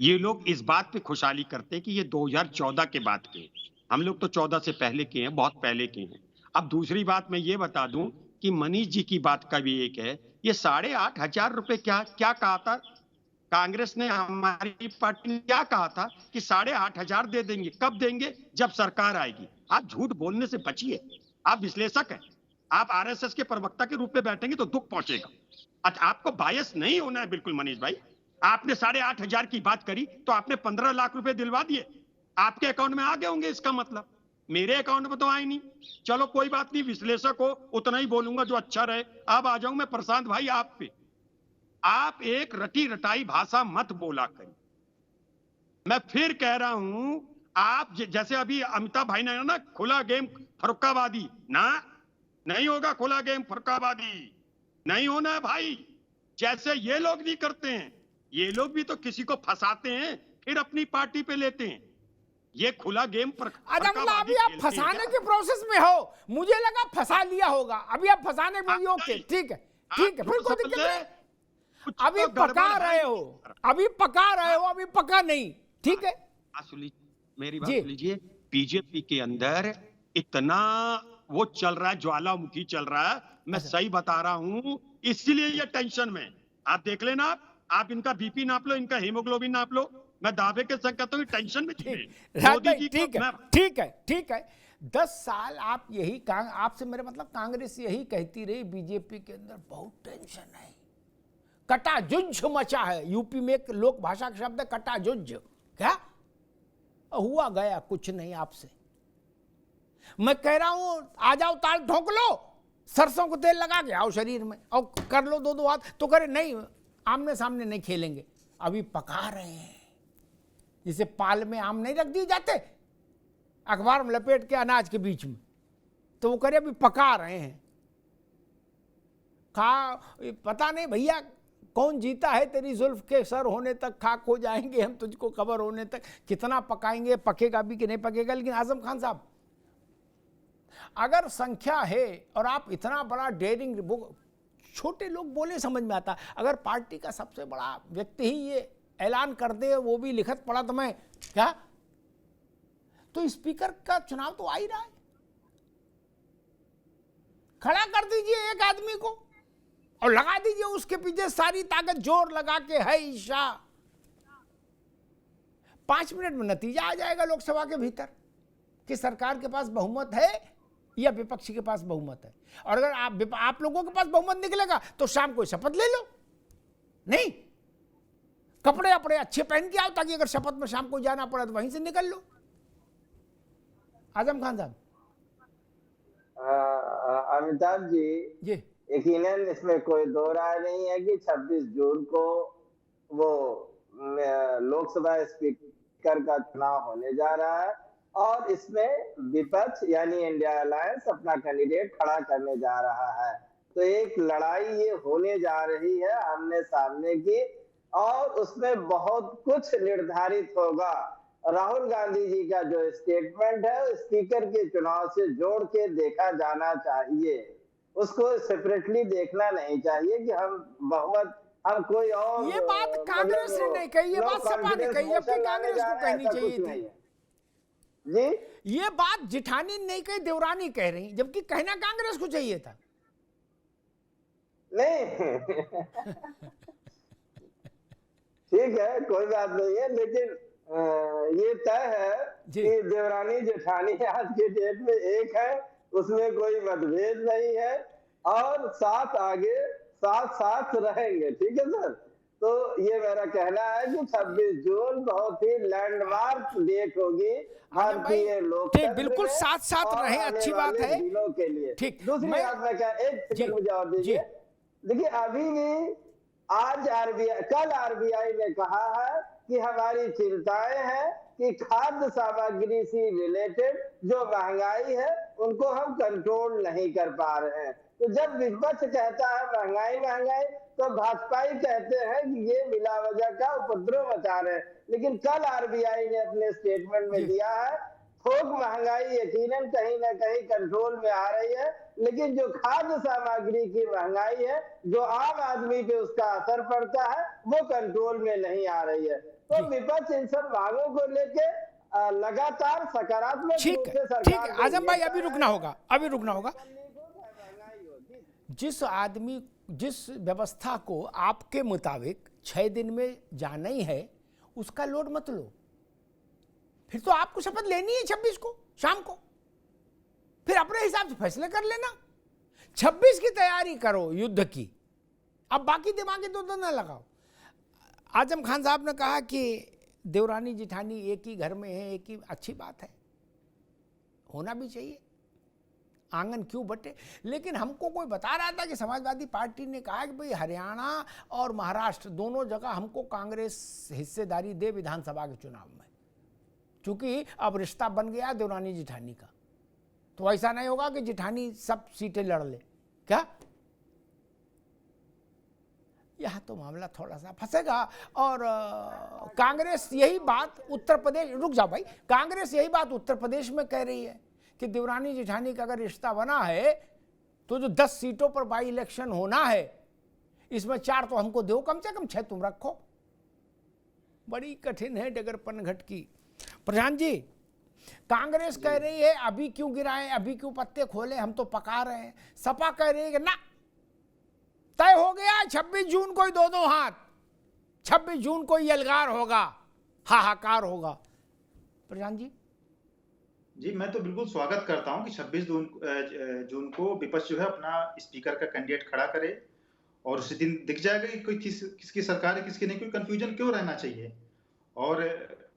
ये लोग इस बात पे खुशहाली करते हैं कि ये 2014 के बाद के, हम लोग तो 14 से पहले के हैं, बहुत पहले के हैं। अब दूसरी बात मैं ये बता दूं कि मनीष जी की बात का भी एक है, ये 8,500 रुपए क्या कहा था कांग्रेस ने, हमारी पार्टी ने क्या कहा था कि 8,500 दे देंगे। कब देंगे? जब सरकार आएगी। आप झूठ बोलने से बचिए, आप विश्लेषक हैं, आप आरएसएस के प्रवक्ता के रूप में बैठेंगे तो दुख पहुंचेगा। अच्छा, आपको बायस नहीं होना है बिल्कुल मनीष भाई। आपने 8,500 की बात करी तो आपने 15 लाख रुपए दिलवा दिए, आपके अकाउंट में आ गए होंगे, इसका मतलब मेरे अकाउंट में तो आए नहीं। चलो कोई बात नहीं, विश्लेषक हो उतना ही बोलूंगा जो अच्छा रहे। अब आ जाऊं मैं प्रशांत भाई आप पे। आप एक रटी रटाई भाषा मत बोला करें। मैं फिर कह रहा हूं, आप जैसे अभी अमिताभ भाई ने ना खुला गेम फर्रुखाबादी, ना नहीं होगा खुला गेम फर्रुखाबादी, नहीं होना है भाई। जैसे ये लोग नहीं करते हैं, ये लोग भी तो किसी को फंसाते हैं फिर अपनी पार्टी पे लेते हैं। ये खुला गेम पर अभी आप फंसाने के प्रोसेस में हो, मुझे लगा फंसा लिया होगा, अभी आप फंसाने में भी ओके, ठीक है ठीक है, फिर कोई दिक्कत नहीं। अभी पका रहे हो, अभी पका रहे हो, अभी पका नहीं, ठीक है। मेरी बात लीजिए, बीजेपी के अंदर इतना वो चल रहा है, ज्वालामुखी चल रहा है, मैं सही बता रहा हूं, इसलिए ये टेंशन में। आप देख लेना, आप इनका बीपी नाप लो, इनका हीमोग्लोबिन नाप लो, मैं दावे के संग कहता हूँ टेंशन में ठीक है। 10 साल आप यही आपसे मेरे मतलब कांग्रेस यही कहती रही, बीजेपी के अंदर बहुत टेंशन है, कटाजुज्ज मचा है। यूपी में एक लोक भाषा का शब्द है कटाजुज्ज। क्या हुआ गया? कुछ नहीं। आपसे मैं कह रहा हूं, आ जाओ ताल ठोक लो, सरसों को तेल लगा के आओ शरीर में और कर लो 2-2 हाथ, तो करे नहीं, आमने सामने नहीं खेलेंगे। अभी पका रहे हैं, जिसे पाल में आम नहीं रख दिए जाते अखबार में लपेट के अनाज के बीच में, तो वो करे अभी पका रहे हैं। पता नहीं भैया कौन जीता है, तेरी जुल्फ के सर होने तक खाक हो जाएंगे हम, तुझको खबर होने तक। कितना पकाएंगे, पकेगा भी कि नहीं पकेगा। लेकिन आजम खान साहब, अगर संख्या है और आप इतना बड़ा डेयरिंग, छोटे लोग बोले समझ में आता, अगर पार्टी का सबसे बड़ा व्यक्ति ही ये ऐलान कर दे, वो भी लिखत पड़ा, तो मैं क्या, तो स्पीकर का चुनाव तो आ ही रहा है। खड़ा कर दीजिए एक आदमी को और लगा दीजिए उसके पीछे सारी ताकत जोर लगा के, है ईशा 5 मिनट में नतीजा आ जाएगा लोकसभा के भीतर कि सरकार के पास बहुमत है या विपक्ष के पास बहुमत है। और अगर आप लोगों के पास बहुमत निकलेगा तो शाम को शपथ ले लो, नहीं कपड़े अपने अच्छे पहन के आओ ताकि अगर शपथ में शाम को जाना पड़े तो वहीं से निकल लो। आजम खान साहब। अमिताभ जी, यकीनन इसमें कोई दो राय नहीं है कि 26 जून को वो लोकसभा स्पीकर का चुनाव होने जा रहा है और इसमें विपक्ष यानी इंडिया अलायंस अपना कैंडिडेट खड़ा करने जा रहा है। तो एक लड़ाई ये होने जा रही है आमने सामने की और उसमें बहुत कुछ निर्धारित होगा। राहुल गांधी जी का जो स्टेटमेंट है स्पीकर के चुनाव से जोड़ के देखा जाना चाहिए, उसको सेपरेटली देखना नहीं चाहिए कि हम बहुमत हम कोई और। ये बात कांग्रेस ने नहीं कही, ये बात सपा ने कही, जबकि कांग्रेस को कहनी चाहिए थी जी। ये बात जिठानी नहीं कही, देवरानी कह रही, जबकि कहना कांग्रेस को चाहिए था। नहीं ठीक है, कोई बात नहीं है, लेकिन ये तय है कि देवरानी जेठानी आज के डेट में एक है, उसमें कोई मतभेद नहीं है और साथ आगे साथ रहेंगे। ठीक है सर, तो ये मेरा कहना है कि 26 जून बहुत ही लैंडमार्क डेट होगी भारतीय लोकतंत्र में। बिल्कुल साथ रहे, अच्छी बात है दिनों के लिए। ठीक, दूसरी बात मैं क्या, एक सेकंड मुझे और दीजिए। देखिए अभी भी आज कल आरबीआई ने कहा है कि हमारी चिंताएं हैं कि खाद्य सामग्री से रिलेटेड जो महंगाई है उनको हम कंट्रोल नहीं कर पा रहे हैं। तो जब विपक्ष कहता है महंगाई तो भाजपाई कहते हैं कि ये मिलावजा का उपद्रव मचा रहे हैं। लेकिन कल आरबीआई ने अपने स्टेटमेंट में दिया है थोक महंगाई यकीनन कहीं ना कहीं कंट्रोल में आ रही है, लेकिन जो खाद्य सामग्री की महंगाई है जो आम आदमी पे उसका असर पड़ता है वो कंट्रोल में नहीं आ रही है। तो विपक्ष इन सब मांगों को लेके लगातार सकारात्मक रूप से सरकार। ठीक, आजम भाई अभी रुकना होगा। जिस व्यवस्था को आपके मुताबिक 6 दिन में जाना ही है उसका लोड मत लो, फिर तो आपको शपथ लेनी है 26 को शाम को, फिर अपने हिसाब से फैसले कर लेना। 26 की तैयारी करो युद्ध की, अब बाकी दिमागी तो न लगाओ। आजम खान साहब ने कहा कि देवरानी जिठानी एक ही घर में है, एक ही, अच्छी बात है, होना भी चाहिए, आंगन क्यों बटे। लेकिन हमको कोई बता रहा था कि समाजवादी पार्टी ने कहा कि भाई हरियाणा और महाराष्ट्र दोनों जगह हमको कांग्रेस हिस्सेदारी दे विधानसभा के चुनाव में, क्योंकि अब रिश्ता बन गया देवरानी जिठानी का, तो ऐसा नहीं होगा कि जिठानी सब सीटें लड़ ले। क्या यह तो मामला थोड़ा सा फंसेगा। और कांग्रेस यही बात उत्तर प्रदेश, रुक जाओ भाई, कांग्रेस यही बात उत्तर प्रदेश में कह रही है कि देवरानी जिठानी का अगर रिश्ता बना है तो जो 10 सीटों पर बाई इलेक्शन होना है इसमें 4 तो हमको दो, कम से कम 6 तुम रखो। बड़ी कठिन है डगर पनघट की। प्रधान जी, कांग्रेस कह रही है अभी क्यों गिराएं, अभी क्यों पत्ते खोले, हम तो पका रहे हैं। सपा कह रही है कि ना, तय हो गया 26 जून को ही दो हाथ, 26 जून को ही यलगार होगा, हाहाकार होगा। प्रधान जी। जी, मैं तो बिल्कुल स्वागत करता हूं कि 26 जून को विपक्ष जो है अपना स्पीकर का कैंडिडेट खड़ा करे और उसी दिन दिख जाएगा कि कोई किसकी सरकार है किसकी नहीं, कोई कंफ्यूजन क्यों रहना चाहिए। और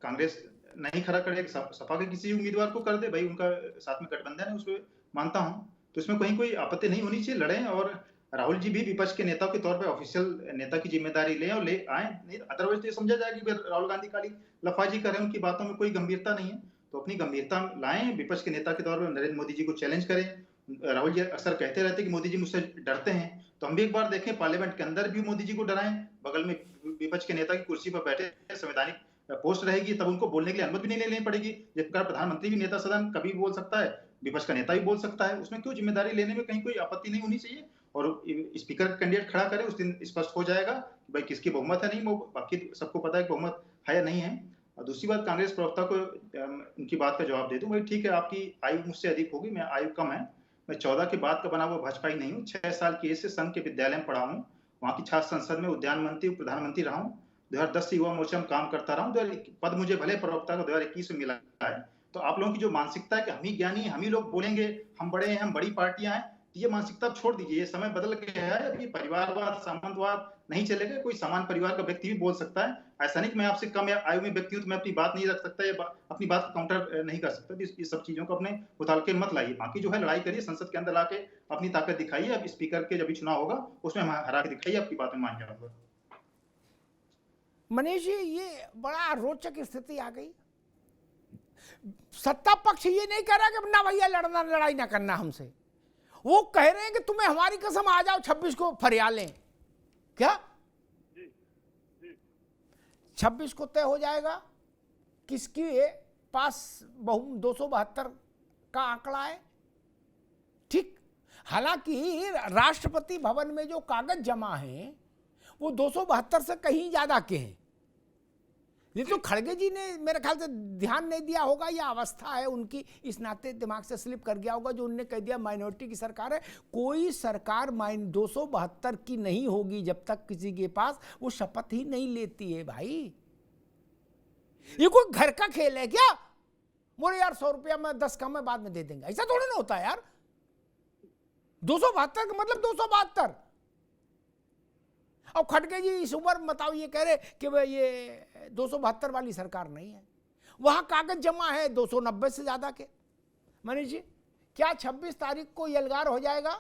कांग्रेस नहीं खड़ा करे, सपा के किसी उम्मीदवार को कर दे, भाई उनका साथ में गठबंधन है, उसमें मानता हूं, तो इसमें कहीं कोई आपत्ति नहीं होनी चाहिए, लड़ें और राहुल जी भी विपक्ष के नेता के तौर पे ऑफिशियल नेता की जिम्मेदारी लें और ले आए। नहीं अदरवाइज तो ये समझा जाएगा कि राहुल गांधी खाली लफाजी कर रहे हैं, उनकी बातों में कोई गंभीरता नहीं है। तो अपनी गंभीरता लाएं, विपक्ष के नेता के तौर पर नरेंद्र मोदी जी को चैलेंज करें। राहुल जी अक्सर कहते रहते हैं कि मोदी जी मुझसे डरते हैं, तो हम भी एक बार देखें पार्लियामेंट के अंदर भी मोदी जी को डराएं, बगल में विपक्ष के नेता की कुर्सी पर बैठे संवैधानिक पोस्ट रहेगी, तब उनको बोलने के लिए अनुमति भी नहीं लेनी पड़ेगी। जिस प्रकार प्रधानमंत्री भी नेता सदन कभी बोल सकता है, विपक्ष का नेता भी बोल सकता है, उसमें क्यों जिम्मेदारी लेने में कहीं कोई आपत्ति नहीं होनी चाहिए। और स्पीकर का कैंडिडेट खड़ा करे, उस दिन स्पष्ट हो जाएगा कि भाई किसकी बहुमत है, नहीं बाकी सबको पता है कि बहुमत है या नहीं है। और दूसरी बात, कांग्रेस प्रवक्ता को उनकी बात का जवाब दे दूं, भाई ठीक है आपकी आयु मुझसे अधिक होगी, मैं आयु कम है, मैं 14 के बाद का बना हुआ भाजपाई नहीं हूँ। 6 साल की एज से संघ के विद्यालय में पढ़ा हूँ, वहाँ की छात्र संसद में उद्यान मंत्री प्रधानमंत्री रहा हूँ। 2010 से युवा मोर्चा में काम करता रहा हूँ। पद मुझे भले प्रवक्ता का 2021 में मिला है। तो आप लोगों की जो मानसिकता है कि हम ही ज्ञानी हैं, हम ही लोग बोलेंगे, हम बड़े हैं, हम बड़ी पार्टियां हैं, ये मानसिकता छोड़ दीजिए। ये समय बदल गया है। अब ये परिवारवाद, सामंतवाद नहीं चलेगा। कोई समान परिवार का व्यक्ति भी बोल सकता है। ऐसा नहीं कि मैं आपसे कम आयु में व्यक्ति हूँ तो मैं अपनी बात नहीं रख सकता या अपनी बात को काउंटर नहीं कर सकता। ये सब चीजों को अपने मुतालके मत लाइए। बाकी जो है लड़ाई करिए, संसद के अंदर लाके अपनी ताकत दिखाइए। अब स्पीकर के जब भी चुनाव होगा उसमें हरा के दिखाइए, आपकी बात में मान जाऊंगा। मनीष जी, ये बड़ा रोचक स्थिति आ गई। सत्ता पक्ष ये नहीं कह रहा कि ना भैया लड़ाई ना करना हमसे, वो कह रहे हैं कि तुम्हें हमारी कसम आ जाओ 26 को फरियाद लें। क्या 26 को तय हो जाएगा किसके पास 272 का आंकड़ा है? ठीक। हालांकि राष्ट्रपति भवन में जो कागज जमा हैं वो 272 से कहीं ज्यादा के हैं। ये तो खड़गे जी ने मेरे ख्याल से ध्यान नहीं दिया होगा, या अवस्था है उनकी, इस नाते दिमाग से स्लिप कर गया होगा, जो उनने कह दिया माइनॉरिटी की सरकार है। कोई सरकार 272 की नहीं होगी जब तक किसी के पास वो शपथ ही नहीं लेती है। भाई ये कोई घर का खेल है क्या? बोले यार 100 रुपया में 10 कम में बाद में दे देंगे, ऐसा थोड़ा ना होता है यार। 272 का मतलब 272। और खड़गे जी इस उम्र बताओ ये कह रहे कि ये 272 वाली सरकार नहीं है, वहां कागज जमा है 290 से ज्यादा के। मनीष जी, क्या 26 तारीख को यलगार हो जाएगा?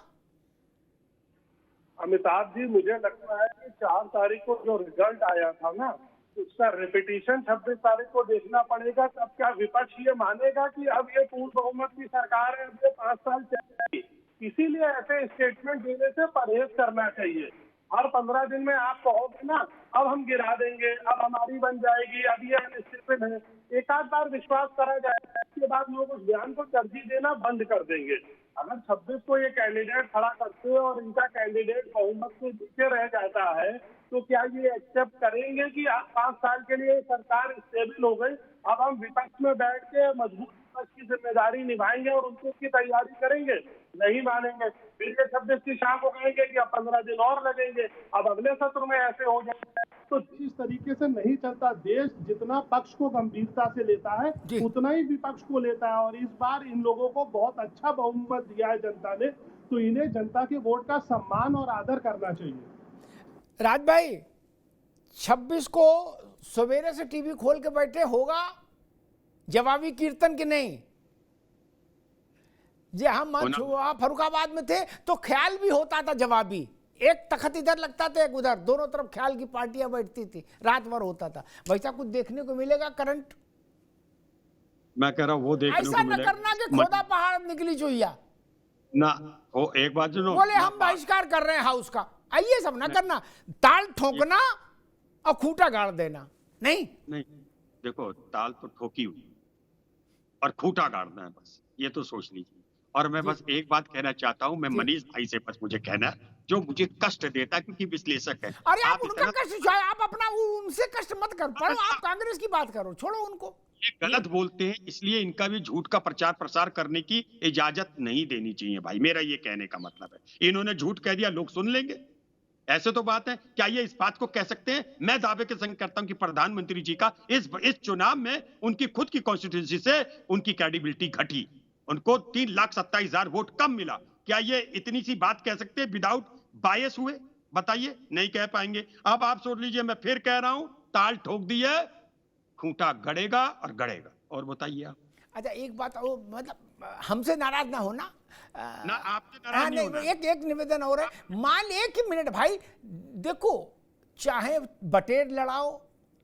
अमिताभ जी, मुझे लगता है कि 4 तारीख को जो रिजल्ट आया था ना, उसका रिपीटिशन 26 तारीख को देखना पड़ेगा। तब क्या विपक्ष ये मानेगा कि अब ये पूर्ण बहुमत की सरकार है, अब ये 5 साल चलेगी? इसीलिए ऐसे स्टेटमेंट देने से परहेज करना चाहिए। हर 15 दिन में आप कहोगे ना अब हम गिरा देंगे, अब हमारी बन जाएगी, अब ये अनस्टेबल है, एक आध बार विश्वास करा जाएगा, इसके बाद लोग उस बयान को तरजीह देना बंद कर देंगे। अगर 26 को ये कैंडिडेट खड़ा करते हैं और इनका कैंडिडेट बहुमत से पीछे रह जाता है, तो क्या ये एक्सेप्ट करेंगे कि अब 5 साल के लिए सरकार स्टेबल हो गई, अब हम विपक्ष में बैठ के मजबूत विपक्ष की जिम्मेदारी निभाएंगे और उनको उसकी तैयारी करेंगे? नहीं मानेंगे। फिर ये 26 की शाम को कहेंगे कि अब 15 दिन और लगेंगे, अब अगले सत्र में ऐसे हो जाएगा। तो जिस तरीके से नहीं चलता देश, जितना पक्ष को गंभीरता से लेता है उतना ही विपक्ष को लेता है। और इस बार इन लोगों को बहुत अच्छा बहुमत दिया है जनता ने, तो इन्हें जनता के वोट का सम्मान और आदर करना चाहिए। राज भाई, 26 को सवेरे से टीवी खोल के बैठे होगा जवाबी कीर्तन की नहीं? जे हम फरुखाबाद में थे तो ख्याल भी होता था जवाबी, एक तखत इधर लगता था एक उधर, दोनों तरफ ख्याल की पार्टियां बैठती थी, रात भर होता था। वैसा कुछ देखने को मिलेगा करंट? मैं कह रहा हूँ वो देखने ऐसा को न मिलेगा। करना कि खोदा पहाड़ निकली चुहिया ना वो एक बात जो बोले हम बहिष्कार कर रहे हैं हाउस का, आइए सब ना करना, ताल ठोकना और खूंटा गाड़ देना नहीं। देखो, ताल तो ठोकी हुई और खूंटा गाड़ना है, बस ये तो सोच लीजिए। और मैं बस एक बात कहना चाहता हूँ, मैं मनीष भाई से बस मुझे कहना है, जो मुझे कष्ट देता है क्योंकि विश्लेषक है। अरे आप उनका कष्ट, आप अपना उनसे कष्ट मत कर पाओ, आप कांग्रेस की बात करो, छोड़ो उनको। ये गलत बोलते हैं, इसलिए इनका भी झूठ का प्रचार प्रसार करने की इजाजत नहीं देनी चाहिए भाई, मेरा ये कहने का मतलब है। इन्होंने झूठ कह दिया, लोग सुन लेंगे, ऐसे तो बात है। क्या ये इस बात को कह सकते हैं? मैं दावे के संग करता हूं कि प्रधानमंत्री जी का इस चुनाव में उनकी खुद की कॉन्स्टिट्यूंसी से उनकी क्रेडिबिलिटी घटी, उनको 3,27,000 वोट कम मिला। क्या ये इतनी सी बात कह सकते हैं विदाउट बायस हुए? बताइए, नहीं कह पाएंगे। अब आप सोच लीजिए, मैं फिर कह रहा हूं, ताल ठोक दी है, खूंटा गड़ेगा और गड़ेगा। और बताइए आप। अच्छा एक बात, वो मतलब हमसे नाराज ना होना, ना आपसे नाराज नहीं होना। एक निवेदन हो रहा है, मान एक ही मिनट भाई, देखो चाहे बटेर लड़ाओ,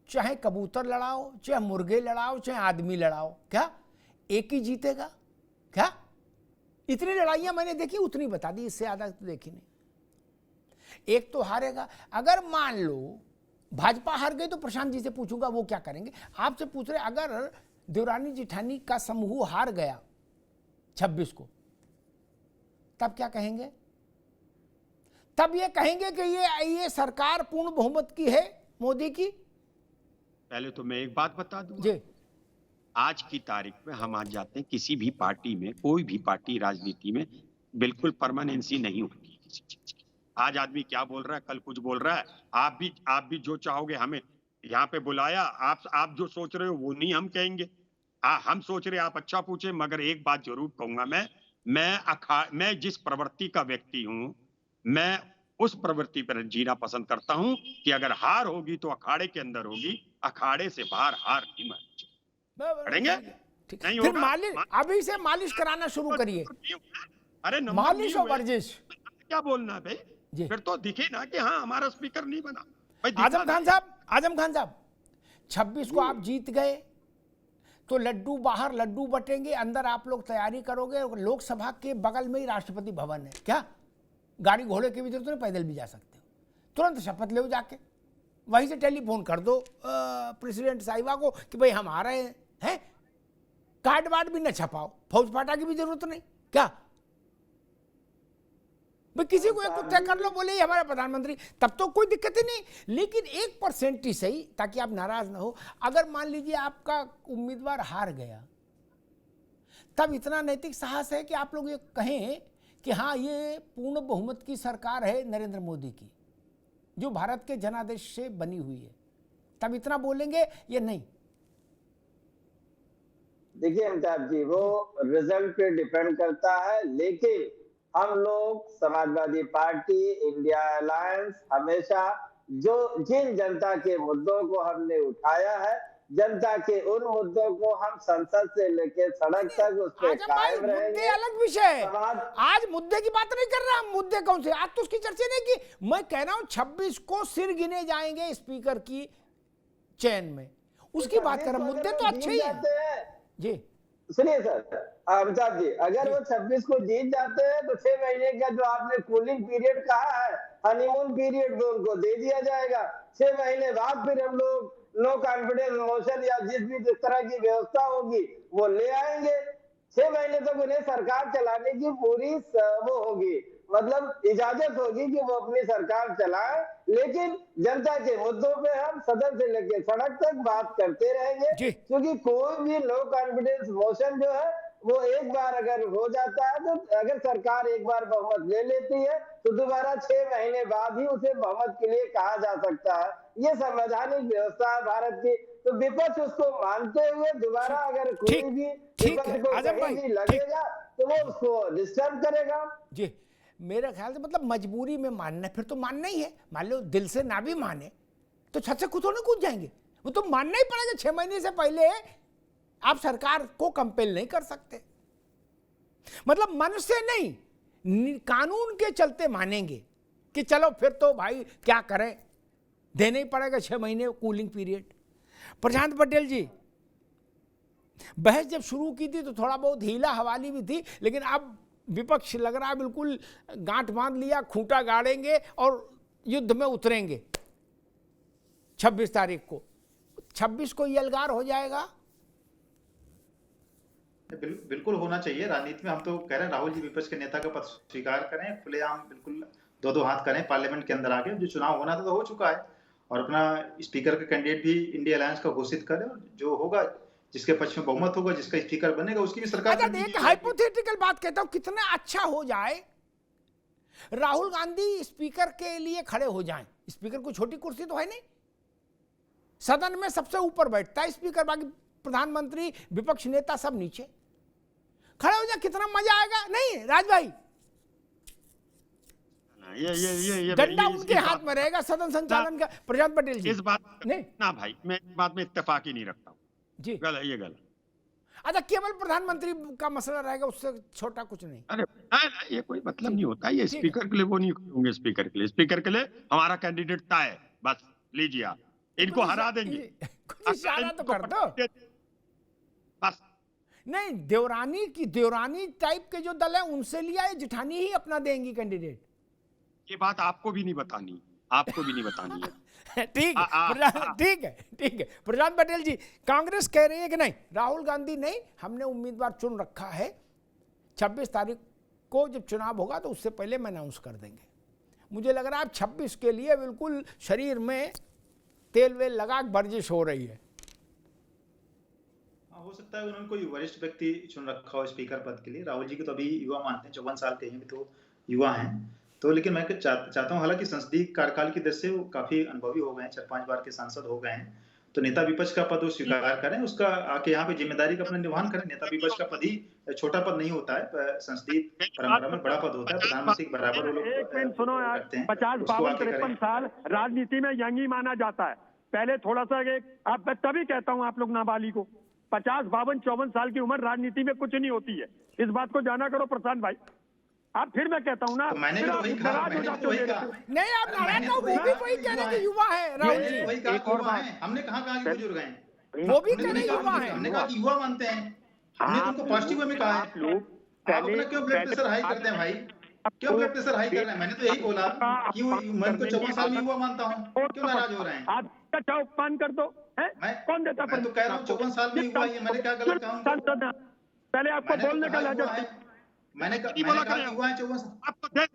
चाहे कबूतर लड़ाओ, चाहे मुर्गे लड़ाओ, चाहे आदमी लड़ाओ, क्या एक ही जीतेगा? क्या इतनी लड़ाइयां मैंने देखी, उतनी बता दी, इससे ज्यादा तो देखी नहीं। एक तो हारेगा। अगर मान लो भाजपा हार गई तो प्रशांत जी से पूछूंगा वो क्या करेंगे। आपसे पूछ रहे, अगर देवरानी जिठानी का समूह हार गया 26 को, तब क्या कहेंगे? तब ये कहेंगे कि ये सरकार पूर्ण बहुमत की है मोदी की। पहले तो मैं एक बात बता दूं जी, आज की तारीख में हम आज जाते हैं किसी भी पार्टी में, कोई भी पार्टी राजनीति में बिल्कुल परमानेंसी नहीं होगी किसी चीज की। आज आदमी क्या बोल रहा है, कल कुछ बोल रहा है। आप भी जो चाहोगे, हमें यहाँ पे बुलाया, आप जो सोच रहे हो वो नहीं हम कहेंगे। हम सोच रहे आप अच्छा पूछे, मगर एक बात जरूर कहूंगा, मैं जिस प्रवृत्ति का व्यक्ति हूँ, मैं उस प्रवृत्ति पर जीना पसंद करता हूँ कि अगर हार होगी तो अखाड़े के अंदर होगी, अखाड़े से बाहर हार नहीं मानेंगे। नहीं फिर होगा। मालिश, अभी से मालिश कराना शुरू करिए। अरे नंबर मालिश नहीं और हुए, वर्जिश। क्या बोलना है भाई? फिर तो दिखे ना कि हाँ हमारा स्पीकर नहीं बना। आजम खान साहब 26 को आप जीत गए तो लड्डू बाहर, लड्डू बटेंगे, अंदर आप लोग तैयारी करोगे। लोकसभा के बगल में ही राष्ट्रपति भवन है, क्या गाड़ी घोड़े की भी जरूरत नहीं, पैदल भी जा सकते हो। तुरंत शपथ ले जाके वहीं से टेलीफोन कर दो प्रेसिडेंट साहिबा को कि भाई हम आ रहे हैं। कार्ड वार्ड भी न छपाओ, फौज फाटा की भी जरूरत नहीं, क्या भाई किसी को एक तय कर लो, बोले हमारा प्रधानमंत्री, तब तो कोई दिक्कत ही नहीं। लेकिन 1% ही सही, ताकि आप नाराज ना हो। अगर मान लीजिए आपका उम्मीदवार हार गया, तब इतना नैतिक साहस है कि आप लोग ये कहें कि हाँ ये पूर्ण बहुमत की सरकार है नरेंद्र मोदी की, जो भारत के जनादेश से बनी हुई है, तब इतना बोलेंगे या नहीं? देखिए अमिताभ जी, वो रिजल्ट पे डिपेंड करता है, लेकिन हम लोग समाजवादी पार्टी, इंडिया अलायंस, हमेशा जिन जनता के मुद्दों को हमने उठाया है, जनता के उन मुद्दों को हम संसद से लेकर सड़क तक उस पर कायम रहेंगे। मुद्दे अलग विषय है, आज मुद्दे की बात नहीं कर रहा। मुद्दे कौन से, आज तो उसकी चर्चा नहीं की। मैं कह रहा हूं 26 को सिर गिने जाएंगे स्पीकर की चयन में, उसकी बात कर रहा हूं। मुद्दे तो अच्छे ही हैं जी। सुनिए सर अमिताभ जी, अगर वो 26 को जीत जाते हैं तो 6 महीने का जो आपने कूलिंग पीरियड कहा है, हनीमून पीरियड, वो उनको दे दिया जाएगा। 6 महीने बाद फिर हम लोग नो कॉन्फिडेंस मोशन या जिस तरह की व्यवस्था होगी वो ले आएंगे। 6 महीने तक उन्हें सरकार चलाने की पूरी वो होगी, मतलब इजाजत होगी कि वो अपनी सरकार चलाए। लेकिन जनता के मुद्दों पे हम सदन से लेकर सड़क तक बात करते रहेंगे, क्योंकि कोई भी नो कॉन्फिडेंस मोशन जो है वो एक बार अगर हो जाता है, तो अगर सरकार एक बार बहुमत ले लेती है तो दोबारा 6 महीने बाद ही उसे बहुमत के लिए कहा जा सकता है। ये संवैधानिक व्यवस्था है भारत की। तो विपक्ष उसको मानते हुए दोबारा अगर कोई भी विपक्ष को कहीं भी लगेगा तो वो उसको डिस्टर्ब करेगा जी। मेरे ख्याल से मतलब मजबूरी में मानना, फिर तो मानना ही है। मान लो दिल से ना भी माने तो छत से थोड़ी कूद जाएंगे, वो तो मानना ही पड़ेगा। 6 महीने से पहले आप सरकार को कंपेल नहीं कर सकते, मतलब मन से नहीं, कानून के चलते मानेंगे कि चलो फिर तो भाई क्या करें, देना ही पड़ेगा 6 महीने कूलिंग पीरियड। प्रशांत पटेल जी, बहस जब शुरू की थी तो थोड़ा बहुत हीला हवाली भी थी, लेकिन अब विपक्ष लग रहा है बिल्कुल गांठ बांध लिया, खूंटा गाड़ेंगे और युद्ध में उतरेंगे 26 तारीख को। 26 को यलगार हो जाएगा। बिल्कुल होना चाहिए। राजनीति में हम तो कह रहे हैं राहुल जी विपक्ष के नेता का पद स्वीकार करें, खुलेआम बिल्कुल 2-2 हाथ करें पार्लियामेंट के अंदर आके। जो चुनाव होना था तो हो चुका है, और अपना स्पीकर का कैंडिडेट भी इंडिया अलायंस का घोषित करें, और जो होगा, जिसके पक्ष में बहुमत होगा, जिसका स्पीकर बनेगा, उसकी भी सरकार। अच्छा, एक हाइपोथेटिकल बात कहता हूं, कितना अच्छा हो जाए राहुल गांधी स्पीकर के लिए खड़े हो जाएं। स्पीकर कोई छोटी कुर्सी तो है नहीं, सदन में सबसे ऊपर बैठता है स्पीकर, बाकी प्रधानमंत्री, विपक्ष नेता सब नीचे खड़े हो जाए, कितना मजा आएगा। नहीं राज भाई, ये डंडा उनके हाथ में रहेगा, सदन संचालन का। प्रशांत पटेल जी, इस बात नहीं ना भाई, मैं इस बात में इत्तेफाक ही नहीं रखता हूँ जी। ये गलत। अच्छा, केवल प्रधानमंत्री का मसला रहेगा, उससे छोटा कुछ नहीं। अरे ये कोई मतलब नहीं होता, ये स्पीकर के लिए वो नहीं होंगे। स्पीकर के लिए हमारा कैंडिडेट तय है, बस लीजिए आप, इनको हरा देंगे। कुछ इशारा तो कर दो बस। नहीं, देवरानी टाइप के जो दल है उनसे लिया है, जिठानी ही अपना देंगी कैंडिडेट। ये बात आपको भी नहीं बतानी, आपको भी नहीं बतानी है। ठीक है प्रशांत पटेल जी, कांग्रेस कह रही है कि नहीं, राहुल गांधी नहीं, हमने उम्मीदवार चुन रखा है, 26 तारीख को जब चुनाव होगा तो उससे पहले हम अनाउंस कर देंगे। मुझे लग रहा है 26 के लिए बिल्कुल शरीर में तेल वेल लगा वर्जिश हो रही है। हो सकता है उन्होंने कोई वरिष्ठ व्यक्ति चुन रखा हो स्पीकर पद के लिए। राहुल जी को तो अभी युवा मानते हैं, 54 साल के हैं, तो युवा हैं। तो लेकिन मैं चाहता हूँ, हालांकि संसदीय कार्यकाल की दृष्टि से वो काफी अनुभवी हो गए हैं, 4-5 बार के सांसद हो गए हैं, तो नेता विपक्ष का पद वो स्वीकार करें, उसका आके यहाँ पे जिम्मेदारी का अपना निर्वहन करें। नेता विपक्ष का पद ही छोटा पद नहीं होता है, संसदीय परंपरा में बड़ा पद होता है, प्रधानमंत्री के बराबर वो लोग एक मिनट सुनो यार, रखते हैं। 50, 52, 53 साल राजनीति में यंग ही माना जाता है। पहले थोड़ा सा आप, तभी कहता हूँ आप लोग नाबालिग को, 50, 52, 54 साल की उम्र राजनीति में कुछ नहीं होती है, इस बात को जाना करो प्रशांत भाई। आप फिर मैं कहता हूँ ना, मैंने भी वही कहा, नहीं आप नारायण राव वो भी वही कह रहे हैं कि युवा है राहुल जी। वही कहा कि युवा है, हमने कहा कि बुजुर्ग हैं, वो भी कह रहे हैं युवा है, हमने कहा कि युवा मानते हैं, हमने तुमको पॉजिटिव वे में कहा है। आप अपना क्यों ब्लड प्रेशर हाई करते हैं भाई, क्यों ब्लड प्रेशर हाई कर रहे हैं? मैंने तो यही बोला कि मैं उनको 54 साल में युवा मानता हूँ, क्यों नाराज हो रहे हैं? आप अच्छा उपमान कर दो, कौन देता? मैं तो कह रहा हूँ 54 साल में युवा है, मैंने क्या गलत कहा? पहले आपको बोलने का लहजा, मैंने कहा युवा है 54 साल। आपको देश,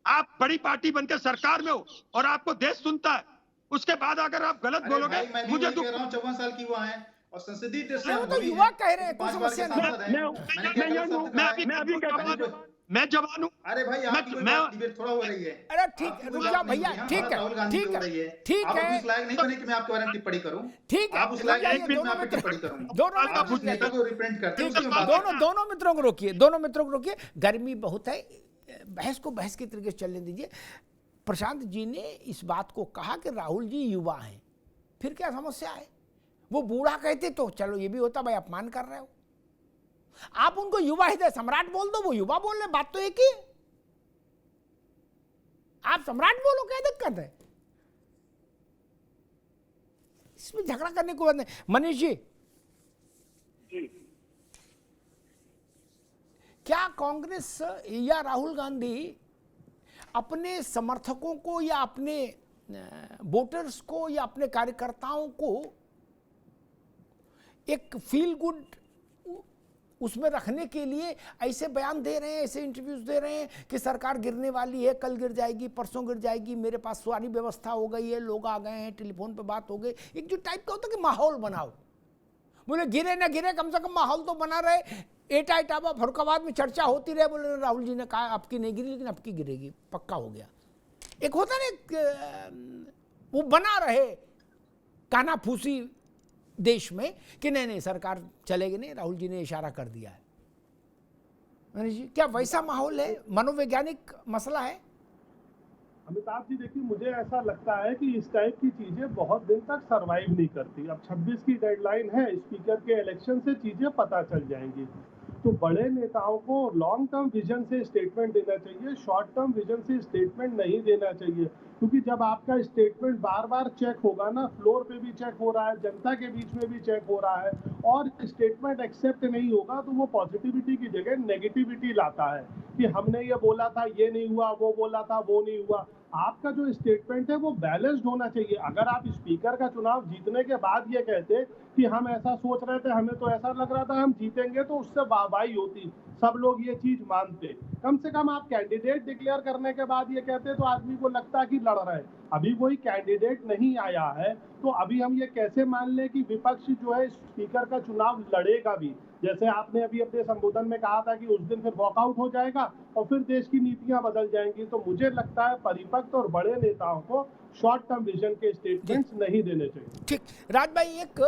आप बड़ी पार्टी बनकर सरकार में हो और आपको देश सुनता है, उसके बाद अगर आप गलत बोलोगे मुझे कह रहा हूँ 54 साल की युवा है और संसदीय तो युवा कह रहे हैं, कोई समस्या नहीं। मैं जवान हूँ। अरे भाई डिबेट थोड़ा हो रही है। अरे ठीक, रुक जाओ भैया, ठीक है, ठीक है, ठीक है। आप उस लायक नहीं बने कि मैं आपके बारे में टिप्पणी करूं। ठीक है, आप उस लायक नहीं कि मैं आप पे टिप्पणी करूं। दोनों उस नेता को रिप्रेजेंट करते हैं, दोनों मित्रों को रोकिए, दोनों मित्रों को रोकिए। गर्मी बहुत है, बहस को बहस के तरीके से चलने दीजिए। प्रशांत जी ने इस बात को कहा कि राहुल जी युवा हैं, फिर क्या समस्या है? वो बूढ़ा कहते तो चलो ये भी होता, भाई अपमान कर रहे हो। आप उनको युवा हृदय सम्राट बोल दो, वो युवा बोल रहे, बात तो एक ही। आप सम्राट बोलो, क्या दिक्कत है इसमें? झगड़ा करने को बात नहीं। मनीष जी, क्या कांग्रेस या राहुल गांधी अपने समर्थकों को या अपने वोटर्स को या अपने कार्यकर्ताओं को एक फील गुड उसमें रखने के लिए ऐसे बयान दे रहे हैं, ऐसे इंटरव्यूज दे रहे हैं कि सरकार गिरने वाली है, कल गिर जाएगी, परसों गिर जाएगी, मेरे पास सारी व्यवस्था हो गई है, लोग आ गए हैं, टेलीफोन पे बात हो गई। एक जो टाइप का होता है कि माहौल बनाओ, बोले गिरे ना गिरे कम से कम माहौल तो बना रहे। एटा इटावा फरुखाबाद में चर्चा होती रहे, बोले राहुल जी ने कहा आपकी नहीं गिरी लेकिन आपकी गिरेगी, पक्का हो गया। एक होता ना वो बना रहे काना फूसी देश में कि नहीं सरकार चलेगी नहीं, राहुल जी ने इशारा कर दिया है। मनीष जी, क्या वैसा माहौल है? मनोवैज्ञानिक मसला है? अमिताभ जी देखिए, मुझे ऐसा लगता है कि इस टाइप की चीजें बहुत दिन तक सरवाइव नहीं करती। अब 26 की डेडलाइन है, स्पीकर के इलेक्शन से चीजें पता चल जाएंगी। तो बड़े नेताओं को लॉन्ग टर्म विजन से स्टेटमेंट देना चाहिए, शॉर्ट टर्म विजन से स्टेटमेंट नहीं देना चाहिए। क्योंकि जब आपका स्टेटमेंट बार बार चेक होगा ना, फ्लोर पे भी चेक हो रहा है, जनता के बीच में भी चेक हो रहा है, और स्टेटमेंट एक्सेप्ट नहीं होगा, तो वो पॉजिटिविटी की जगह नेगेटिविटी लाता है कि हमने ये बोला था, ये नहीं हुआ, वो बोला था, वो नहीं हुआ। आपका जो स्टेटमेंट है वो बैलेंस्ड होना चाहिए। अगर आप स्पीकर का चुनाव जीतने के बाद ये कहते कि हम ऐसा सोच रहे थे, हमें तो ऐसा लग रहा था हम जीतेंगे, तो उससे वाहवाही होती, सब लोग ये चीज मानते। कम से कम आप कैंडिडेट डिक्लेयर करने के बाद ये कहते तो आदमी को लगता कि लड़ रहे हैं। अभी कोई कैंडिडेट नहीं आया है, तो अभी हम ये कैसे मान लें कि विपक्ष जो है स्पीकर का चुनाव लड़ेगा भी? जैसे आपने अभी अपने संबोधन में कहा था कि उस दिन फिर वॉकआउट हो जाएगा और फिर देश की नीतियां बदल जाएंगी। तो मुझे लगता है परिपक्व और बड़े नेताओं को शॉर्ट टर्म विजन के स्टेटमेंट्स नहीं देने चाहिए। ठीक, राज भाई, एक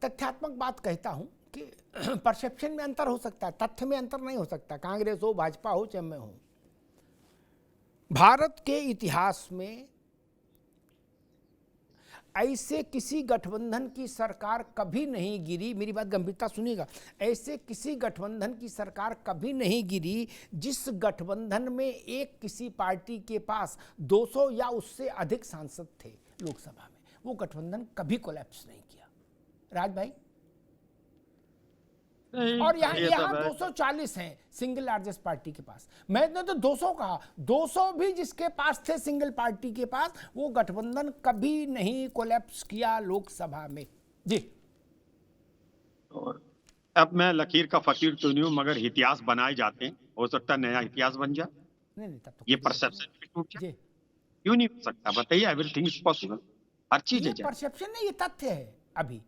तथ्यात्मक बात कहता हूं कि परसेप्शन में अंतर हो सकता है, तथ्य में अंतर नहीं हो सकता। कांग्रेस हो, भाजपा हो, चाहे मैं हूं, भारत के इतिहास में ऐसे किसी गठबंधन की सरकार कभी नहीं गिरी, मेरी बात गंभीरता सुनिएगा, ऐसे किसी गठबंधन की सरकार कभी नहीं गिरी जिस गठबंधन में एक किसी पार्टी के पास 200 या उससे अधिक सांसद थे लोकसभा में। वो गठबंधन कभी कोलैप्स नहीं किया। राज भाई, और यहाँ 240 हैं सिंगल लार्जेस्ट पार्टी के पास। मैंने तो 200 कहा, 200 भी जिसके पास थे सिंगल पार्टी के पास, वो गठबंधन कभी नहीं कोलैप्स किया लोकसभा में। जी, और अब मैं लकीर का फकीर तो नहीं हूं, मगर इतिहास बनाए जाते हैं, हो सकता है नया इतिहास बन जाए। नहीं तब तो ये परसेप्शन भी टूट जाए, क्यों नहीं हो सकता? बताइए, एवरीथिंग इज पॉसिबल, हर चीज है। परसेप्शन नहीं, ये तथ्य है। अभी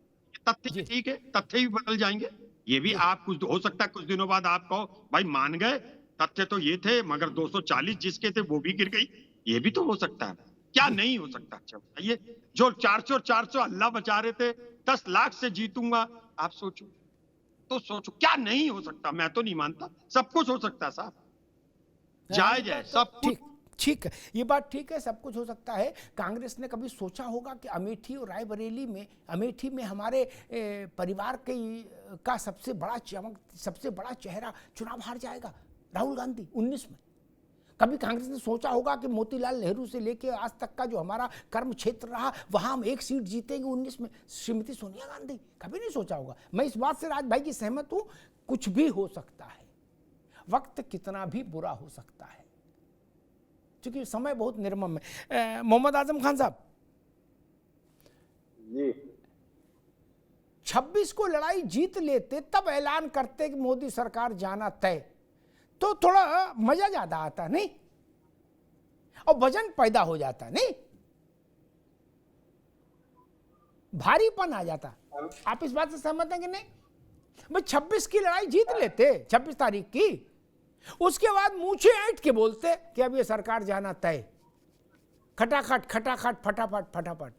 तथ्य ठीक है, तथ्य भी बदल जाएंगे। ये भी आप कुछ हो सकता है कुछ दिनों बाद आप कहो भाई मान गए, तथ्य तो ये थे मगर 240 जिसके थे वो भी गिर गई। ये भी तो हो सकता है, क्या नहीं हो सकता? अच्छा बताइए, जो 400 अल्लाह बचा रहे थे 10 लाख से जीतूंगा, आप सोचो तो सोचो क्या नहीं हो सकता। मैं तो नहीं मानता, सब कुछ हो सकता है साहब, जायज है सब कुछ। ठीक है, ये बात ठीक है, सब कुछ हो सकता है। कांग्रेस ने कभी सोचा होगा कि अमेठी और रायबरेली में, अमेठी में हमारे परिवार का सबसे बड़ा चेहरा चुनाव हार जाएगा, राहुल गांधी 19 में? कभी कांग्रेस ने सोचा होगा कि मोतीलाल नेहरू से लेकर आज तक का जो हमारा कर्म क्षेत्र रहा वहां हम एक सीट जीतेंगे 19 में, श्रीमती सोनिया गांधी? कभी नहीं सोचा होगा। मैं इस बात से राज भाई की सहमत हूं, कुछ भी हो सकता है, वक्त कितना भी बुरा हो सकता है, क्योंकि समय बहुत निर्मम है। मोहम्मद आजम खान साहब जी, 26 को लड़ाई जीत लेते तब ऐलान करते कि मोदी सरकार जाना तय, तो थोड़ा मजा ज्यादा आता नहीं, और वजन पैदा हो जाता नहीं, भारीपन आ जाता। आप इस बात से सहमत हैं कि नहीं? भाई 26 की लड़ाई जीत लेते, 26 तारीख की, उसके बाद मूछे ऐंठ के बोलते कि अब ये सरकार जाना तय, खटाखट खटाखट फटाफट फटाफट।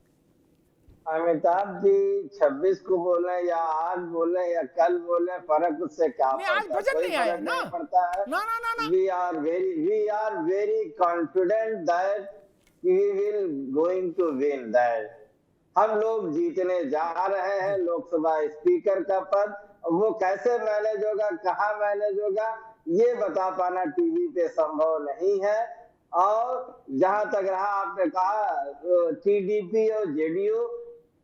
अमिताभ जी 26 को बोले या आज बोले या कल बोले, फर्क उससे क्या पड़ता है? आज वजन नहीं आया ना, पड़ता है ना ना ना ना। We are very confident that we will going to win that. हम लोग जीतने जा रहे हैं लोकसभा स्पीकर का पद। वो कैसे मैनेज होगा, कहाँ मैनेज होगा, ये बता पाना टीवी पे संभव नहीं है। और जहां तक रहा आपने कहा टीडीपी और जेडीयू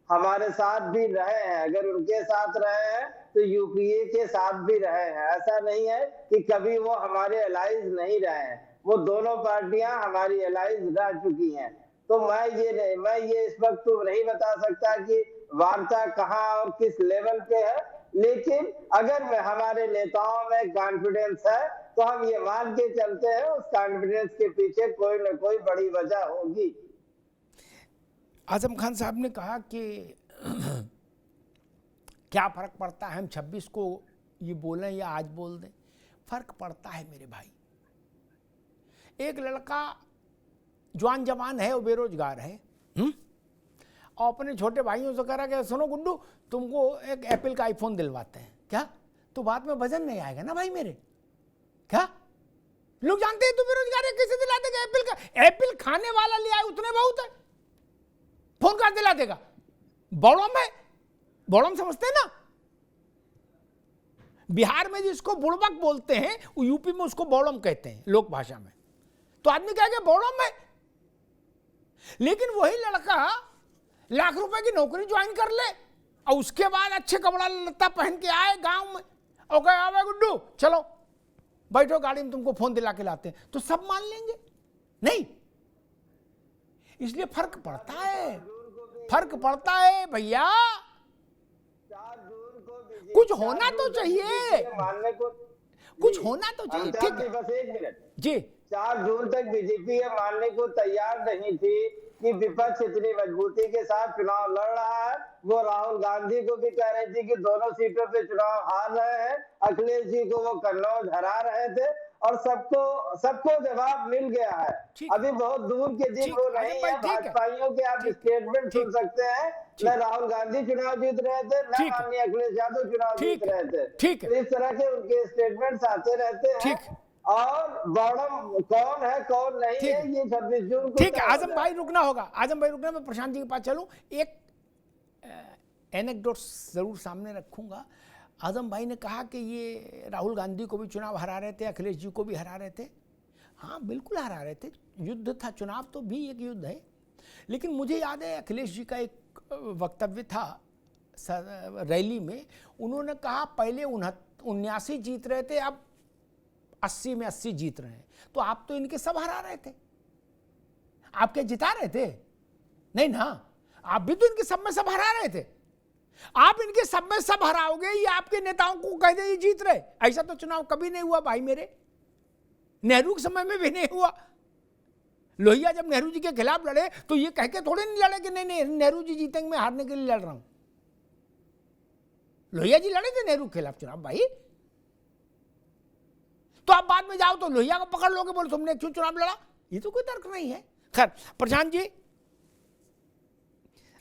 हमारे साथ भी रहे हैं, अगर उनके साथ रहे हैं तो यूपीए के साथ भी रहे हैं। ऐसा नहीं है कि कभी वो हमारे एलाइज नहीं रहे हैं, वो दोनों पार्टियां हमारी एलाइज रह चुकी हैं। तो मैं ये इस वक्त तो नहीं बता सकता कि वार्ता कहाँ और किस लेवल पे है, लेकिन अगर हमारे नेताओं में कॉन्फिडेंस है तो हम ये मान के चलते हैं उस कॉन्फिडेंस के पीछे कोई न कोई बड़ी वजह होगी। आजम खान साहब ने कहा कि क्या फर्क पड़ता है हम 26 को ये बोलें या आज बोल दें? फर्क पड़ता है मेरे भाई। एक लड़का जवान जवान है और बेरोजगार है, और अपने छोटे भाइयों से कह रहा कि सुनो गुड्डू तुमको एक एप्पल का आईफोन दिलवाते हैं क्या? तो बाद में वजन नहीं आएगा ना भाई मेरे, क्या लोग जानते हैं तू बेरोजगार है, कैसे दिला देगा एप्पल का? एप्पल खाने वाला ले आए उतने बहुत है, फोन कर दिला देगा। बौड़म है, बौड़म समझते हैं ना? बिहार में जिसको बुड़बक बोलते हैं वो यूपी में उसको बौड़म कहते हैं लोक भाषा में। तो आदमी कहेगा बौड़म है, लेकिन वही लड़का लाख रुपए की नौकरी ज्वाइन कर ले और उसके बाद अच्छे कपड़ा लत्ता पहन के आए गांव में और कहे आवे गुड्डू चलो बैठो गाड़ी में तुमको फोन दिला के लाते हैं, तो सब मान लेंगे? नहीं। इसलिए फर्क पड़ता है, फर्क पड़ता है भैया। कुछ होना तो चाहिए, कुछ होना तो चाहिए। ठीक है, बस एक मिनट जी। 4 जून तक बीजेपी ये मानने को तैयार नहीं थी कि विपक्ष इतनी मजबूती के साथ चुनाव लड़ रहा है। वो राहुल गांधी को भी कह रही थी कि दोनों सीटों पे चुनाव हार रहे हैं, अखिलेश जी को वो कन्नौज हरा रहे थे, और सबको जवाब मिल गया है। अभी बहुत दूर के दिन वो नहीं है। भाजपाइयों के आप स्टेटमेंट सुन सकते हैं, न राहुल गांधी चुनाव जीत रहे थे, न माननीय अखिलेश यादव चुनाव जीत रहे थे। तो इस तरह के उनके स्टेटमेंट्स आते रहते हैं। और बॉडम कौन है कौन नहीं है ये 26 जून को ठीक है। आजम भाई रुकना होगा, आजम भाई रुकना। मैं प्रशांत जी के पास चलूं, एक एनेक्डोट जरूर सामने रखूंगा। आजम भाई ने कहा कि ये राहुल गांधी को भी चुनाव हरा रहे थे, अखिलेश जी को भी हरा रहे थे। हाँ बिल्कुल हरा रहे थे, युद्ध था, चुनाव तो भी एक युद्ध है। लेकिन मुझे याद है अखिलेश जी का एक वक्तव्य था रैली में, उन्होंने कहा पहले 79 जीत रहे थे, अब 80 में 80 जीत रहे हैं। तो आप तो इनके सब हरा रहे थे, आप क्या जिता रहे थे? नहीं ना, आप भी तो इनके सब में सब हरा रहे थे। आप इनके सब में सब हराओगे, ये आपके नेताओं को कह दे ये जीत रहे। ऐसा तो चुनाव कभी नहीं हुआ भाई मेरे, नेहरू के समय में भी नहीं हुआ। लोहिया जब नेहरू जी के खिलाफ लड़े तो ये कह के थोड़े नहीं लड़े कि नहीं नेहरू जी जीतेंगे, मैं हारने के लिए लड़ रहा हूं। लोहिया जी लड़े थे नेहरू के खिलाफ चुनाव भाई। तो आप बाद में जाओ तो लोहिया को पकड़ लोगे, बोले तुमने क्यों चुनाव लड़ा? ये तो कोई तर्क नहीं है। खैर प्रशांत जी,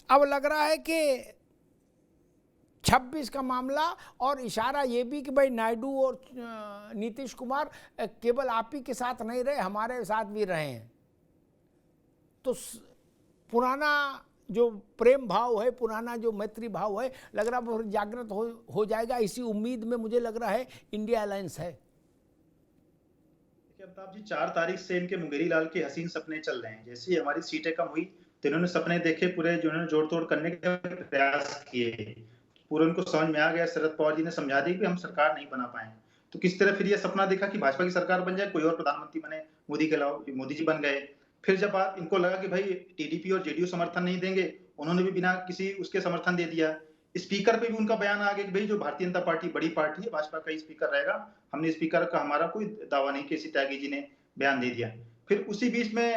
अब लग रहा है कि 26 का मामला और इशारा ये भी कि भाई नायडू और नीतीश कुमार केवल आप ही के साथ नहीं रहे, हमारे साथ भी रहे हैं। तो पुराना जो प्रेम भाव है, पुराना जो मैत्री भाव है, लग रहा है जागृत हो जाएगा। इसी उम्मीद में मुझे लग रहा है इंडिया अलायंस है। अमिताभ जी, 4 तारीख से इनके मुंगेरी लाल के हसीन सपने चल रहे हैं। जैसे ही हमारी सीटें कम हुई तो इन्होंने सपने देखे पूरे, जो इन्होंने जोड़ तोड़ करने के प्रयास किए। पूरा उनको समझ में आ गया, शरद पवार जी ने समझा दी कि हम सरकार नहीं बना पाए। तो किस तरह फिर ये सपना देखा कि भाजपा की सरकार बन जाए, कोई और प्रधानमंत्री बने, मोदी के अलावा। मोदी जी बन गए। फिर जब बात इनको लगा कि भाई टीडीपी और जेडीयू समर्थन नहीं देंगे, उन्होंने भी बिना किसी उसके समर्थन दे दिया। स्पीकर पे भी उनका बयान आ गया कि भाई जो भारतीय जनता पार्टी बड़ी पार्टी है, भाजपा का स्पीकर रहेगा, हमने स्पीकर का हमारा कोई दावा नहीं, केसी त्यागी जी ने बयान दे दिया। फिर उसी बीच में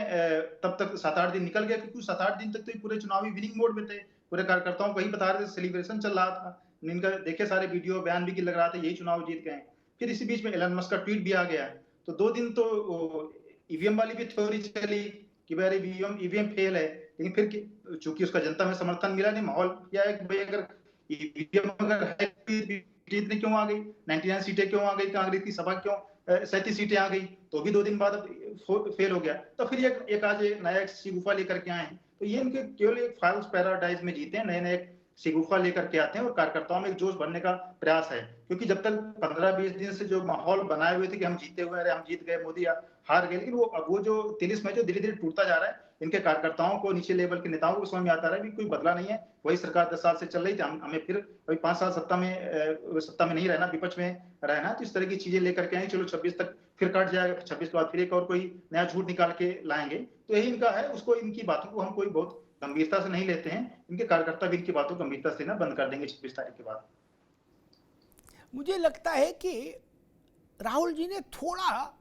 तब तक 7-8 दिन निकल गया, क्योंकि 7-8 दिन तक तो पूरे चुनावी विनिंग मोड में थे। पूरे कार्यकर्ताओं को वही बता रहे थे, सेलिब्रेशन चल रहा था। इनका देखे सारे वीडियो, बयान भी कि लग रहा था यही चुनाव जीत गए। फिर इसी बीच में एलन मस्क का ट्वीट भी आ गया। तो 2 दिन तो ईवीएम वाली भी थ्योरी चली कि भाई ईवीएम फेल है। लेकिन फिर चूंकि उसका जनता में समर्थन मिला नहीं, माहौल किया है कि भाई अगर ईवीएम अगर है इतनी क्यों आ गई, 99 सीटें क्यों आ गई, कांग्रेस की सभा क्यों 37 सीटें आ गई, तो भी 2 दिन बाद फेल हो गया। तो फिर एक आज नया शिगुफा लेकर के आए हैं। तो ये इनके केवल एक फॉल्स पैराडाइज में जीते हैं, नए शिगुफा लेकर के आते हैं और कार्यकर्ताओं में एक जोश भरने का प्रयास है। क्योंकि जब तक 15-20 दिन से जो माहौल बनाए हुए थे कि हम जीते हुए, अरे हम जीत गए, मोदी हार गए, लेकिन वो जो तिलिस्म है जो धीरे धीरे टूटता जा रहा है। इनके कार्यकर्ताओं को, नीचे लेवल के नेताओं को समझ में आता रहा है कि कोई बदला नहीं है, वही सरकार 10 साल से चल रही थी, हमें फिर 5 साल सत्ता में नहीं रहना, विपक्ष में रहना। तो इस तरह की चीजें लेकर के आए, चलो 26 तक फिर कट जाएगा, 26 के बाद फिर एक और कोई नया झूठ निकाल के लाएंगे। तो यही इनका है। उसको, इनकी बातों को हम कोई बहुत गंभीरता से नहीं लेते हैं। इनके कार्यकर्ता भी इनकी बातों को गंभीरता से ना बंद कर देंगे 26 तारीख के बाद। मुझे लगता है कि राहुल जी ने थोड़ा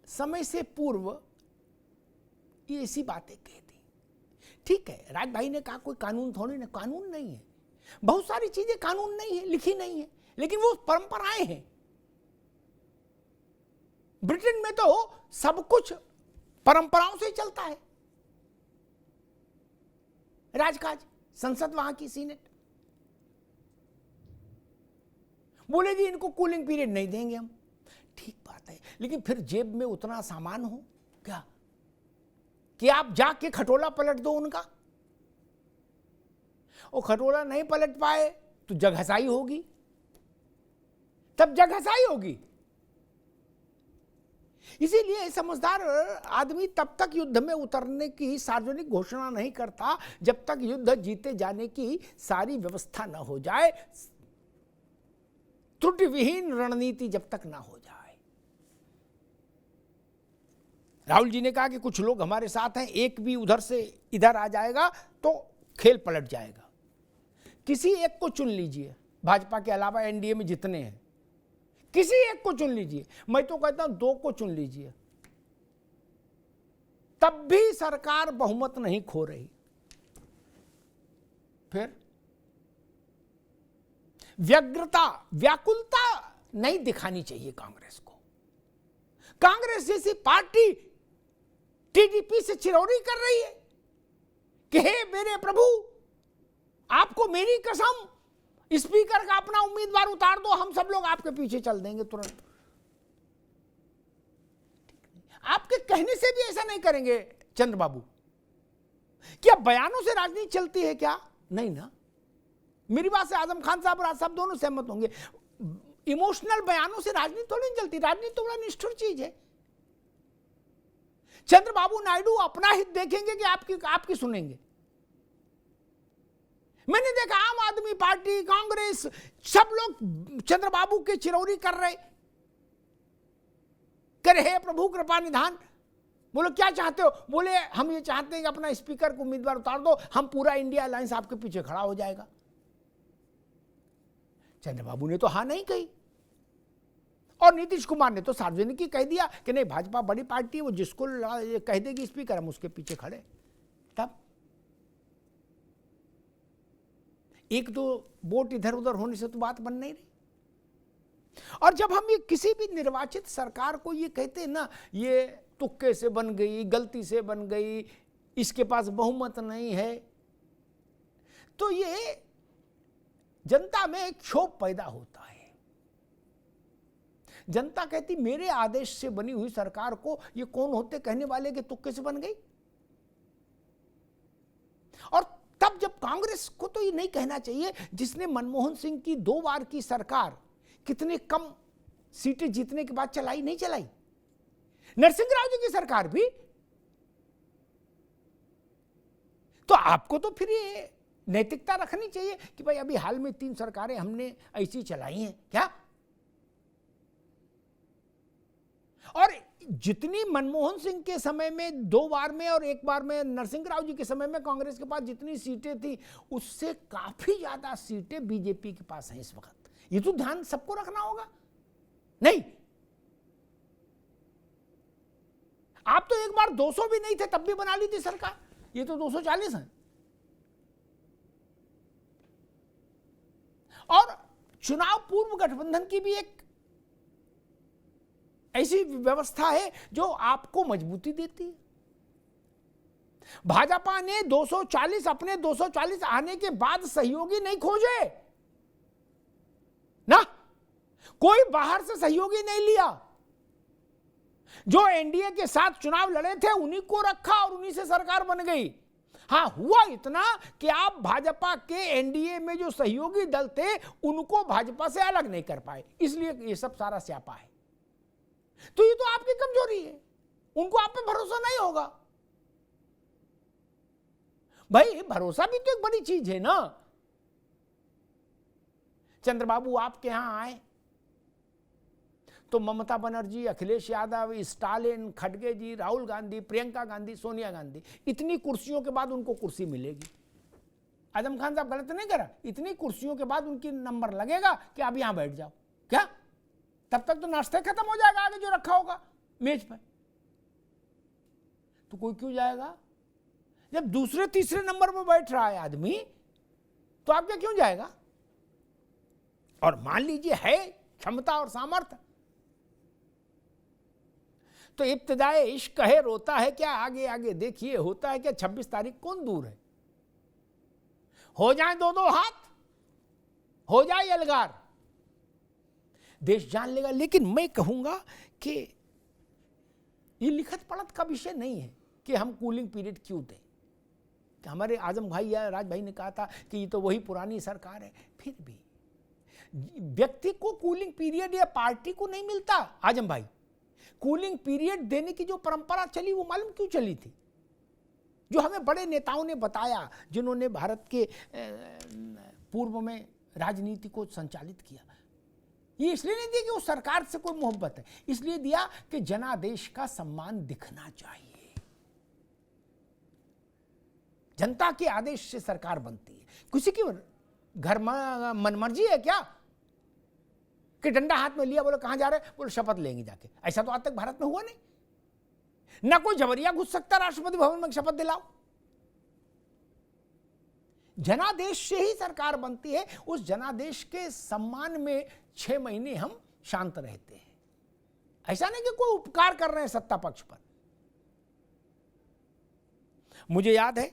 समय से पूर्व ये ऐसी बातें कह दी। ठीक है, राज भाई ने कहा कोई कानून थोड़ी ना, कानून नहीं है, बहुत सारी चीजें कानून नहीं है, लिखी नहीं है, लेकिन वो परंपराएं हैं। ब्रिटेन में तो सब कुछ परंपराओं से चलता है, राजकाज, संसद वहां की सीनेट। बोले जी इनको कूलिंग पीरियड नहीं देंगे हम, ठीक बात है, लेकिन फिर जेब में उतना सामान हो क्या कि आप जाके खटोला पलट दो उनका। और खटोला नहीं पलट पाए तो जगहसाई होगी, तब जगहसाई होगी। इसीलिए समझदार आदमी तब तक युद्ध में उतरने की सार्वजनिक घोषणा नहीं करता जब तक युद्ध जीते जाने की सारी व्यवस्था न हो जाए, त्रुटि विहीन रणनीति जब तक ना हो जाए। राहुल जी ने कहा कि कुछ लोग हमारे साथ हैं, एक भी उधर से इधर आ जाएगा तो खेल पलट जाएगा। किसी एक को चुन लीजिए, भाजपा के अलावा एनडीए में जितने हैं, किसी एक को चुन लीजिए। मैं तो कहता हूं 2 को चुन लीजिए, तब भी सरकार बहुमत नहीं खो रही। फिर व्यग्रता, व्याकुलता नहीं दिखानी चाहिए कांग्रेस को। कांग्रेस जैसी पार्टी टीडीपी से चिरौरी कर रही है कि हे मेरे प्रभु, आपको मेरी कसम, स्पीकर का अपना उम्मीदवार उतार दो, हम सब लोग आपके पीछे चल देंगे तुरंत। आपके कहने से भी ऐसा नहीं करेंगे चंद्रबाबू। क्या बयानों से राजनीति चलती है क्या? नहीं ना। मेरी बात से आजम खान साहब और राज साहब दोनों सहमत होंगे। इमोशनल बयानों से राजनीति थोड़ी नहीं चलती। राजनीति तो बड़ा निष्ठुर चीज है। चंद्रबाबू नायडू अपना हित देखेंगे कि आपकी सुनेंगे? मैंने देखा आम आदमी पार्टी, कांग्रेस, सब लोग चंद्रबाबू के चिरौरी कर रहे, कर हे प्रभु कृपा निधान। बोलो क्या चाहते हो? बोले हम ये चाहते हैं कि अपना स्पीकर को उम्मीदवार उतार दो, हम पूरा इंडिया अलायंस आपके पीछे खड़ा हो जाएगा। चंद्रबाबू ने तो हाँ नहीं कही, और नीतीश कुमार ने तो सार्वजनिक ही कह दिया कि नहीं, भाजपा बड़ी पार्टी है, वो जिसको कह देगी स्पीकर हम उसके पीछे खड़े। तब एक दो वोट इधर उधर होने से तो बात बन नहीं रही। और जब हम ये किसी भी निर्वाचित सरकार को ये कहते हैं ना, ये तुक्के से बन गई, गलती से बन गई, इसके पास बहुमत नहीं है, तो ये जनता में एक क्षोभ पैदा होता है। जनता कहती मेरे आदेश से बनी हुई सरकार को ये कौन होते कहने वाले के तुक्के से बन गई। और तब जब कांग्रेस को तो ये नहीं कहना चाहिए, जिसने मनमोहन सिंह की 2 बार की सरकार कितने कम सीटें जीतने के बाद चलाई, नहीं चलाई। नरसिंह राव जी की सरकार भी, तो आपको तो फिर ये नैतिकता रखनी चाहिए कि भाई अभी हाल में 3 सरकारें हमने ऐसी चलाई हैं क्या। और जितनी मनमोहन सिंह के समय में 2 बार में और 1 बार में नरसिंह राव जी के समय में कांग्रेस के पास जितनी सीटें थी, उससे काफी ज्यादा सीटें बीजेपी के पास हैं इस वक्त। ये तो ध्यान सबको रखना होगा। नहीं, आप तो एक बार 200 भी नहीं थे तब भी बना ली थी सरकार, ये तो 240 है। और चुनाव पूर्व गठबंधन की भी एक ऐसी व्यवस्था है जो आपको मजबूती देती है। भाजपा ने 240 अपने 240 आने के बाद सहयोगी नहीं खोजे ना, कोई बाहर से सहयोगी नहीं लिया। जो एनडीए के साथ चुनाव लड़े थे उन्हीं को रखा और उन्हीं से सरकार बन गई। हाँ, हुआ इतना कि आप भाजपा के एनडीए में जो सहयोगी दल थे उनको भाजपा से अलग नहीं कर पाए, इसलिए ये सब सारा स्यापा है। तो ये तो आपकी कमजोरी है, उनको आप पे भरोसा नहीं होगा। भाई भरोसा भी तो एक बड़ी चीज है ना। चंद्रबाबू आपके यहां आए तो ममता बनर्जी, अखिलेश यादव, स्टालिन, खड़गे जी, राहुल गांधी, प्रियंका गांधी, सोनिया गांधी, इतनी कुर्सियों के बाद उनको कुर्सी मिलेगी। आजम खान साहब गलत नहीं करा, इतनी कुर्सियों के बाद उनकी नंबर लगेगा कि आप यहां बैठ जाओ। क्या तब तक तो नाश्ता खत्म हो जाएगा आगे जो रखा होगा मेज पर। तो कोई क्यों जाएगा? जब दूसरे तीसरे नंबर पर बैठ रहा है आदमी तो आप क्या क्यों जाएगा? और मान लीजिए है क्षमता और सामर्थ्य, तो इब्तिदाए इश्क है रोता है क्या, आगे आगे देखिए होता है क्या। 26 तारीख कौन दूर है, हो जाए 2-2 हाथ, हो जाए अलगार, देश जान लेगा। लेकिन मैं कहूंगा कि ये लिखत पढ़त का विषय नहीं है कि हम कूलिंग पीरियड क्यों दें। कि हमारे आजम भाई या राज भाई ने कहा था कि ये तो वही पुरानी सरकार है, फिर भी व्यक्ति को कूलिंग पीरियड या पार्टी को नहीं मिलता। आजम भाई, कूलिंग पीरियड देने की जो परंपरा चली वो मालूम क्यों चली थी? जो हमें बड़े नेताओं ने बताया, जिन्होंने भारत के पूर्व में राजनीति को संचालित किया, ये इसलिए नहीं दिया कि उस सरकार से कोई मोहब्बत है, इसलिए दिया कि जनादेश का सम्मान दिखना चाहिए। जनता के आदेश से सरकार बनती है। किसी की घर मनमर्जी है क्या कि डंडा हाथ में लिया, बोले कहां जा रहे, बोले शपथ लेंगे जाके? ऐसा तो आज तक भारत में हुआ नहीं। ना कोई जबरिया घुस सकता राष्ट्रपति भवन में शपथ दिलाओ। जनादेश से ही सरकार बनती है। उस जनादेश के सम्मान में 6 महीने हम शांत रहते हैं। ऐसा नहीं कि कोई उपकार कर रहे हैं सत्ता पक्ष पर। मुझे याद है,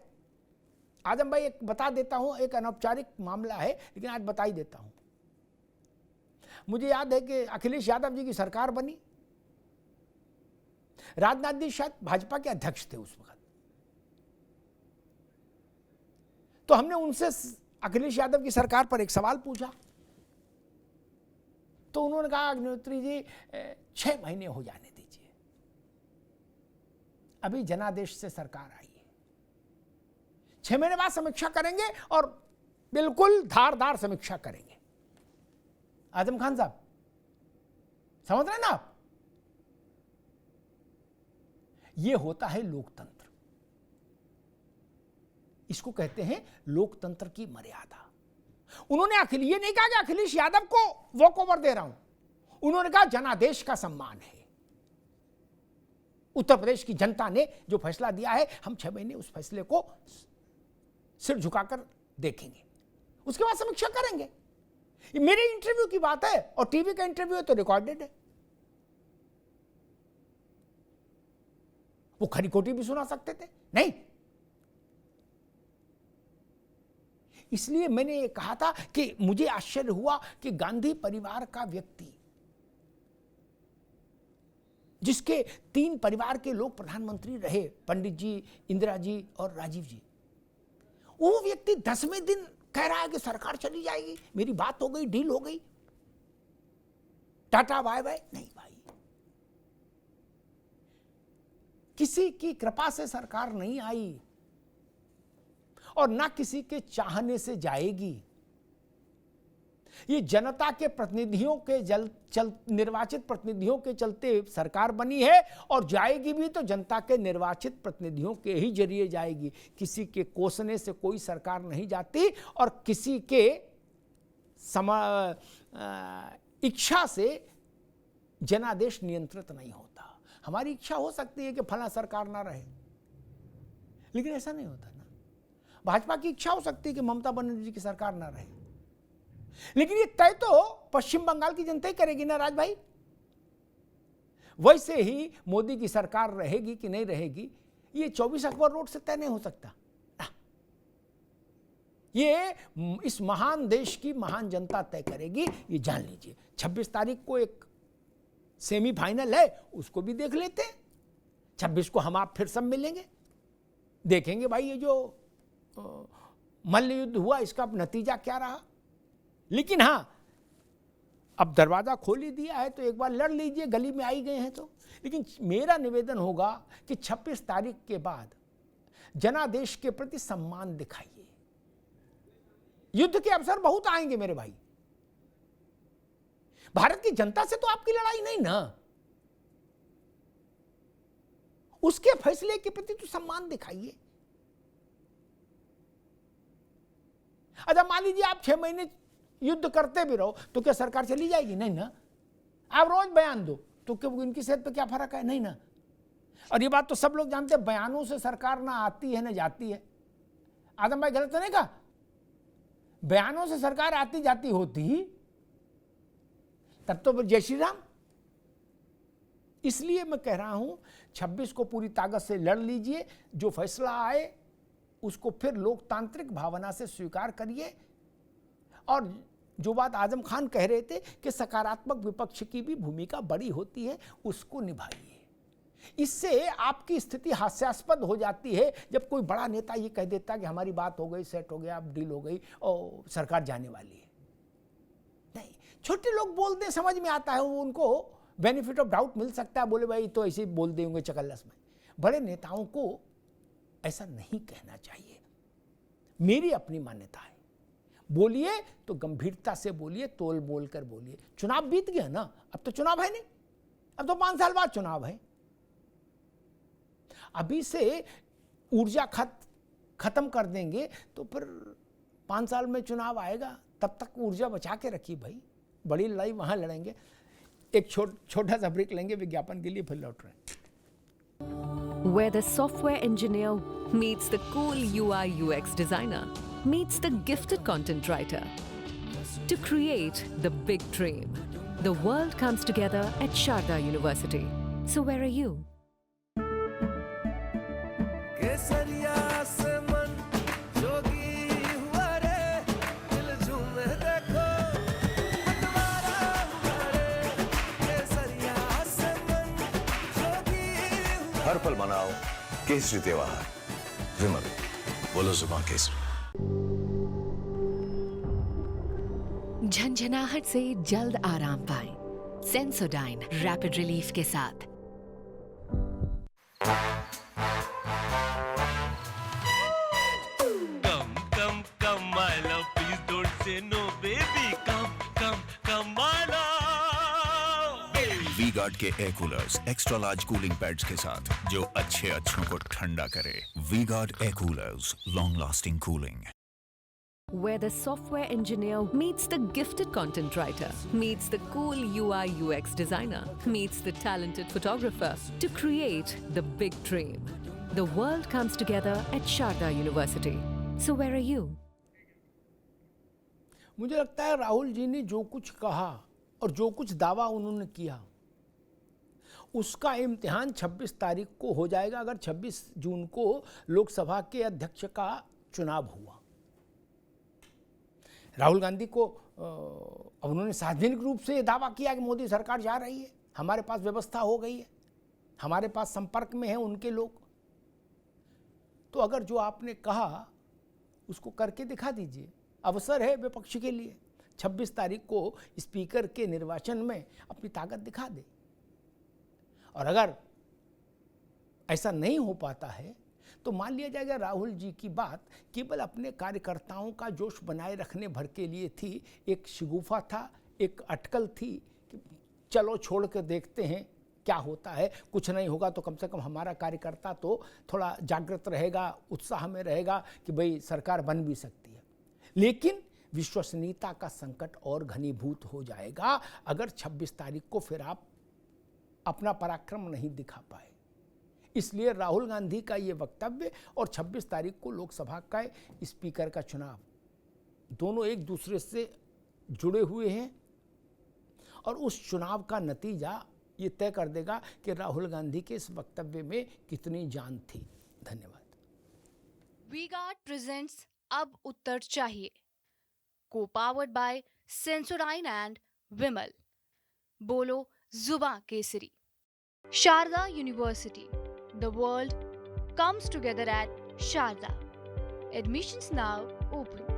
आजम भाई एक बता देता हूं, एक अनौपचारिक मामला है लेकिन आज बता ही देता हूं। मुझे याद है कि अखिलेश यादव जी की सरकार बनी, राजनाथ जी शायद भाजपा के अध्यक्ष थे उस वक्त। तो हमने उनसे अखिलेश यादव की सरकार पर एक सवाल पूछा, तो उन्होंने कहा अग्निहोत्री जी 6 महीने हो जाने दीजिए, अभी जनादेश से सरकार आई है, 6 महीने बाद समीक्षा करेंगे और बिल्कुल धारदार समीक्षा करेंगे। आजम खान साहब समझ रहे हैं ना आप? यह होता है लोकतंत्र, इसको कहते हैं लोकतंत्र की मर्यादा। उन्होंने ये नहीं कहा कि अखिलेश यादव को वॉक ओवर दे रहा हूं, उन्होंने कहा जनादेश का सम्मान है। उत्तर प्रदेश की जनता ने जो फैसला दिया है, हम 6 महीने उस फैसले को सिर झुकाकर देखेंगे। उसके बाद समीक्षा करेंगे। ये मेरे इंटरव्यू की बात है और टीवी का इंटरव्यू है तो रिकॉर्डेड है। वो खरी खोटी भी सुना सकते थे, नहीं। इसलिए मैंने ये कहा था कि मुझे आश्चर्य हुआ कि गांधी परिवार का व्यक्ति, जिसके 3 परिवार के लोग प्रधानमंत्री रहे, पंडित जी, इंदिरा जी और राजीव जी, वो व्यक्ति 10वें दिन कह रहा है कि सरकार चली जाएगी, मेरी बात हो गई, डील हो गई, टाटा बाय बाय। नहीं भाई, किसी की कृपा से सरकार नहीं आई और ना किसी के चाहने से जाएगी। ये जनता के प्रतिनिधियों के निर्वाचित प्रतिनिधियों के चलते सरकार बनी है और जाएगी भी तो जनता के निर्वाचित प्रतिनिधियों के ही जरिए जाएगी। किसी के कोसने से कोई सरकार नहीं जाती और किसी के इच्छा से जनादेश नियंत्रित नहीं होता। हमारी इच्छा हो सकती है कि फला सरकार ना रहे, लेकिन ऐसा नहीं होता ना। भाजपा की इच्छा हो सकती है कि ममता बनर्जी की सरकार ना रहे, लेकिन ये तय तो पश्चिम बंगाल की जनता ही करेगी ना राज भाई। वैसे ही मोदी की सरकार रहेगी कि नहीं रहेगी, ये 24 अक्टूबर रोड से तय नहीं हो सकता। ये इस महान देश की महान जनता तय करेगी, ये जान लीजिए। 26 तारीख को एक सेमीफाइनल है, उसको भी देख लेते हैं। 26 को हम आप फिर सब मिलेंगे, देखेंगे भाई ये जो मल्ल युद्ध हुआ इसका नतीजा क्या रहा। लेकिन हाँ, अब दरवाजा खोल ही दिया है तो एक बार लड़ लीजिए, गली में आई गए हैं तो। लेकिन मेरा निवेदन होगा कि 26 तारीख के बाद जनादेश के प्रति सम्मान दिखाइए। युद्ध के अवसर बहुत आएंगे मेरे भाई, भारत की जनता से तो आपकी लड़ाई नहीं ना, उसके फैसले के प्रति तो सम्मान दिखाइए। अच्छा मान लीजिए आप 6 महीने युद्ध करते भी रहो तो क्या सरकार चली जाएगी? नहीं ना। आप रोज बयान दो तो क्या इनकी सेहत पे क्या फर्क है? नहीं ना। और ये बात तो सब लोग जानते हैं, बयानों से सरकार ना आती है ना जाती है। आदम भाई गलत तो नहीं कहा? बयानों से सरकार आती जाती होती तब तो जय श्री राम। इसलिए मैं कह रहा हूं 26 को पूरी ताकत से लड़ लीजिए, जो फैसला आए उसको फिर लोकतांत्रिक भावना से स्वीकार करिए। और जो बात आजम खान कह रहे थे कि सकारात्मक विपक्ष की भी भूमिका बड़ी होती है, उसको निभाइए। इससे आपकी स्थिति हास्यास्पद हो जाती है जब कोई बड़ा नेता ये कह देता कि हमारी बात हो गई, सेट हो गया, अब डील हो गई और सरकार जाने वाली है। नहीं, छोटे लोग बोलते हैं, समझ में आता है, वो उनको बेनिफिट ऑफ डाउट मिल सकता है, बोले भाई तो ऐसे बोल देंगे चकल्लस में। बड़े नेताओं को ऐसा नहीं कहना चाहिए, मेरी अपनी मान्यता है। बोलिए तो गंभीरता से बोलिए, तोल बोल कर बोलिए। चुनाव बीत गया ना, अब तो चुनाव है नहीं, अब तो 5 साल बाद चुनाव है। अभी से ऊर्जा खत्म कर देंगे तो फिर 5 साल में चुनाव आएगा, तब तक ऊर्जा बचा के रखिए भाई। बड़ी लड़ाई वहां लड़ेंगे। एक छोटा सा ब्रेक लेंगे विज्ञापन के लिए, फिर लौट रहे हैं। Where the software engineer meets the cool UI UX designer, meets the gifted content writer to create the big dream. The world comes together at Sharda University. So where are you? हर पल मनाओ केसरी त्योहार। विमल, बोलो जुबान केसरी। झंझनाहट से जल्द आराम पाएं। Sensodyne rapid relief के साथ। Come, my love, please don't say no, baby. Come, my love. V-Guard के air coolers extra large cooling pads के साथ जो अच्छों को ठंडा करे। V-Guard air coolers, long lasting cooling. Where the software engineer meets the gifted content writer, meets the cool UI UX designer, meets the talented photographer to create the big dream. The world comes together at Sharda University. So where are you? मुझे लगता है राहुल जी ने जो कुछ कहा और जो कुछ दावा उन्होंने किया, उसका इम्तिहान 26 तारीख को हो जाएगा अगर 26 जून को लोकसभा के अध्यक्ष का चुनाव हुआ। राहुल गांधी को उन्होंने सार्वजनिक रूप से ये दावा किया कि मोदी सरकार जा रही है, हमारे पास व्यवस्था हो गई है, हमारे पास संपर्क में है उनके लोग। तो अगर जो आपने कहा उसको करके दिखा दीजिए, अवसर है विपक्ष के लिए। 26 तारीख को स्पीकर के निर्वाचन में अपनी ताकत दिखा दे। और अगर ऐसा नहीं हो पाता है तो मान लिया जाएगा राहुल जी की बात केवल अपने कार्यकर्ताओं का जोश बनाए रखने भर के लिए थी, एक शिगुफा था, एक अटकल थी कि चलो छोड़ कर देखते हैं क्या होता है, कुछ नहीं होगा तो कम से कम हमारा कार्यकर्ता तो थोड़ा जागृत रहेगा, उत्साह में रहेगा कि भाई सरकार बन भी सकती है। लेकिन विश्वसनीयता का संकट और घनीभूत हो जाएगा अगर 26 तारीख को फिर आप अपना पराक्रम नहीं दिखा पाए। इसलिए राहुल गांधी का ये वक्तव्य और 26 तारीख को लोकसभा का स्पीकर का चुनाव, दोनों एक दूसरे से जुड़े हुए हैं और उस चुनाव का नतीजा ये तय कर देगा कि राहुल गांधी के इस वक्तव्य में कितनी जान थी। धन्यवाद। वी-गार्ड प्रेजेंट्स अब उत्तर चाहिए, को powered by Sensodyne and Vimal. बोलो जुबां Kesari. Sharda University. The world comes together at Sharda. Admissions now open.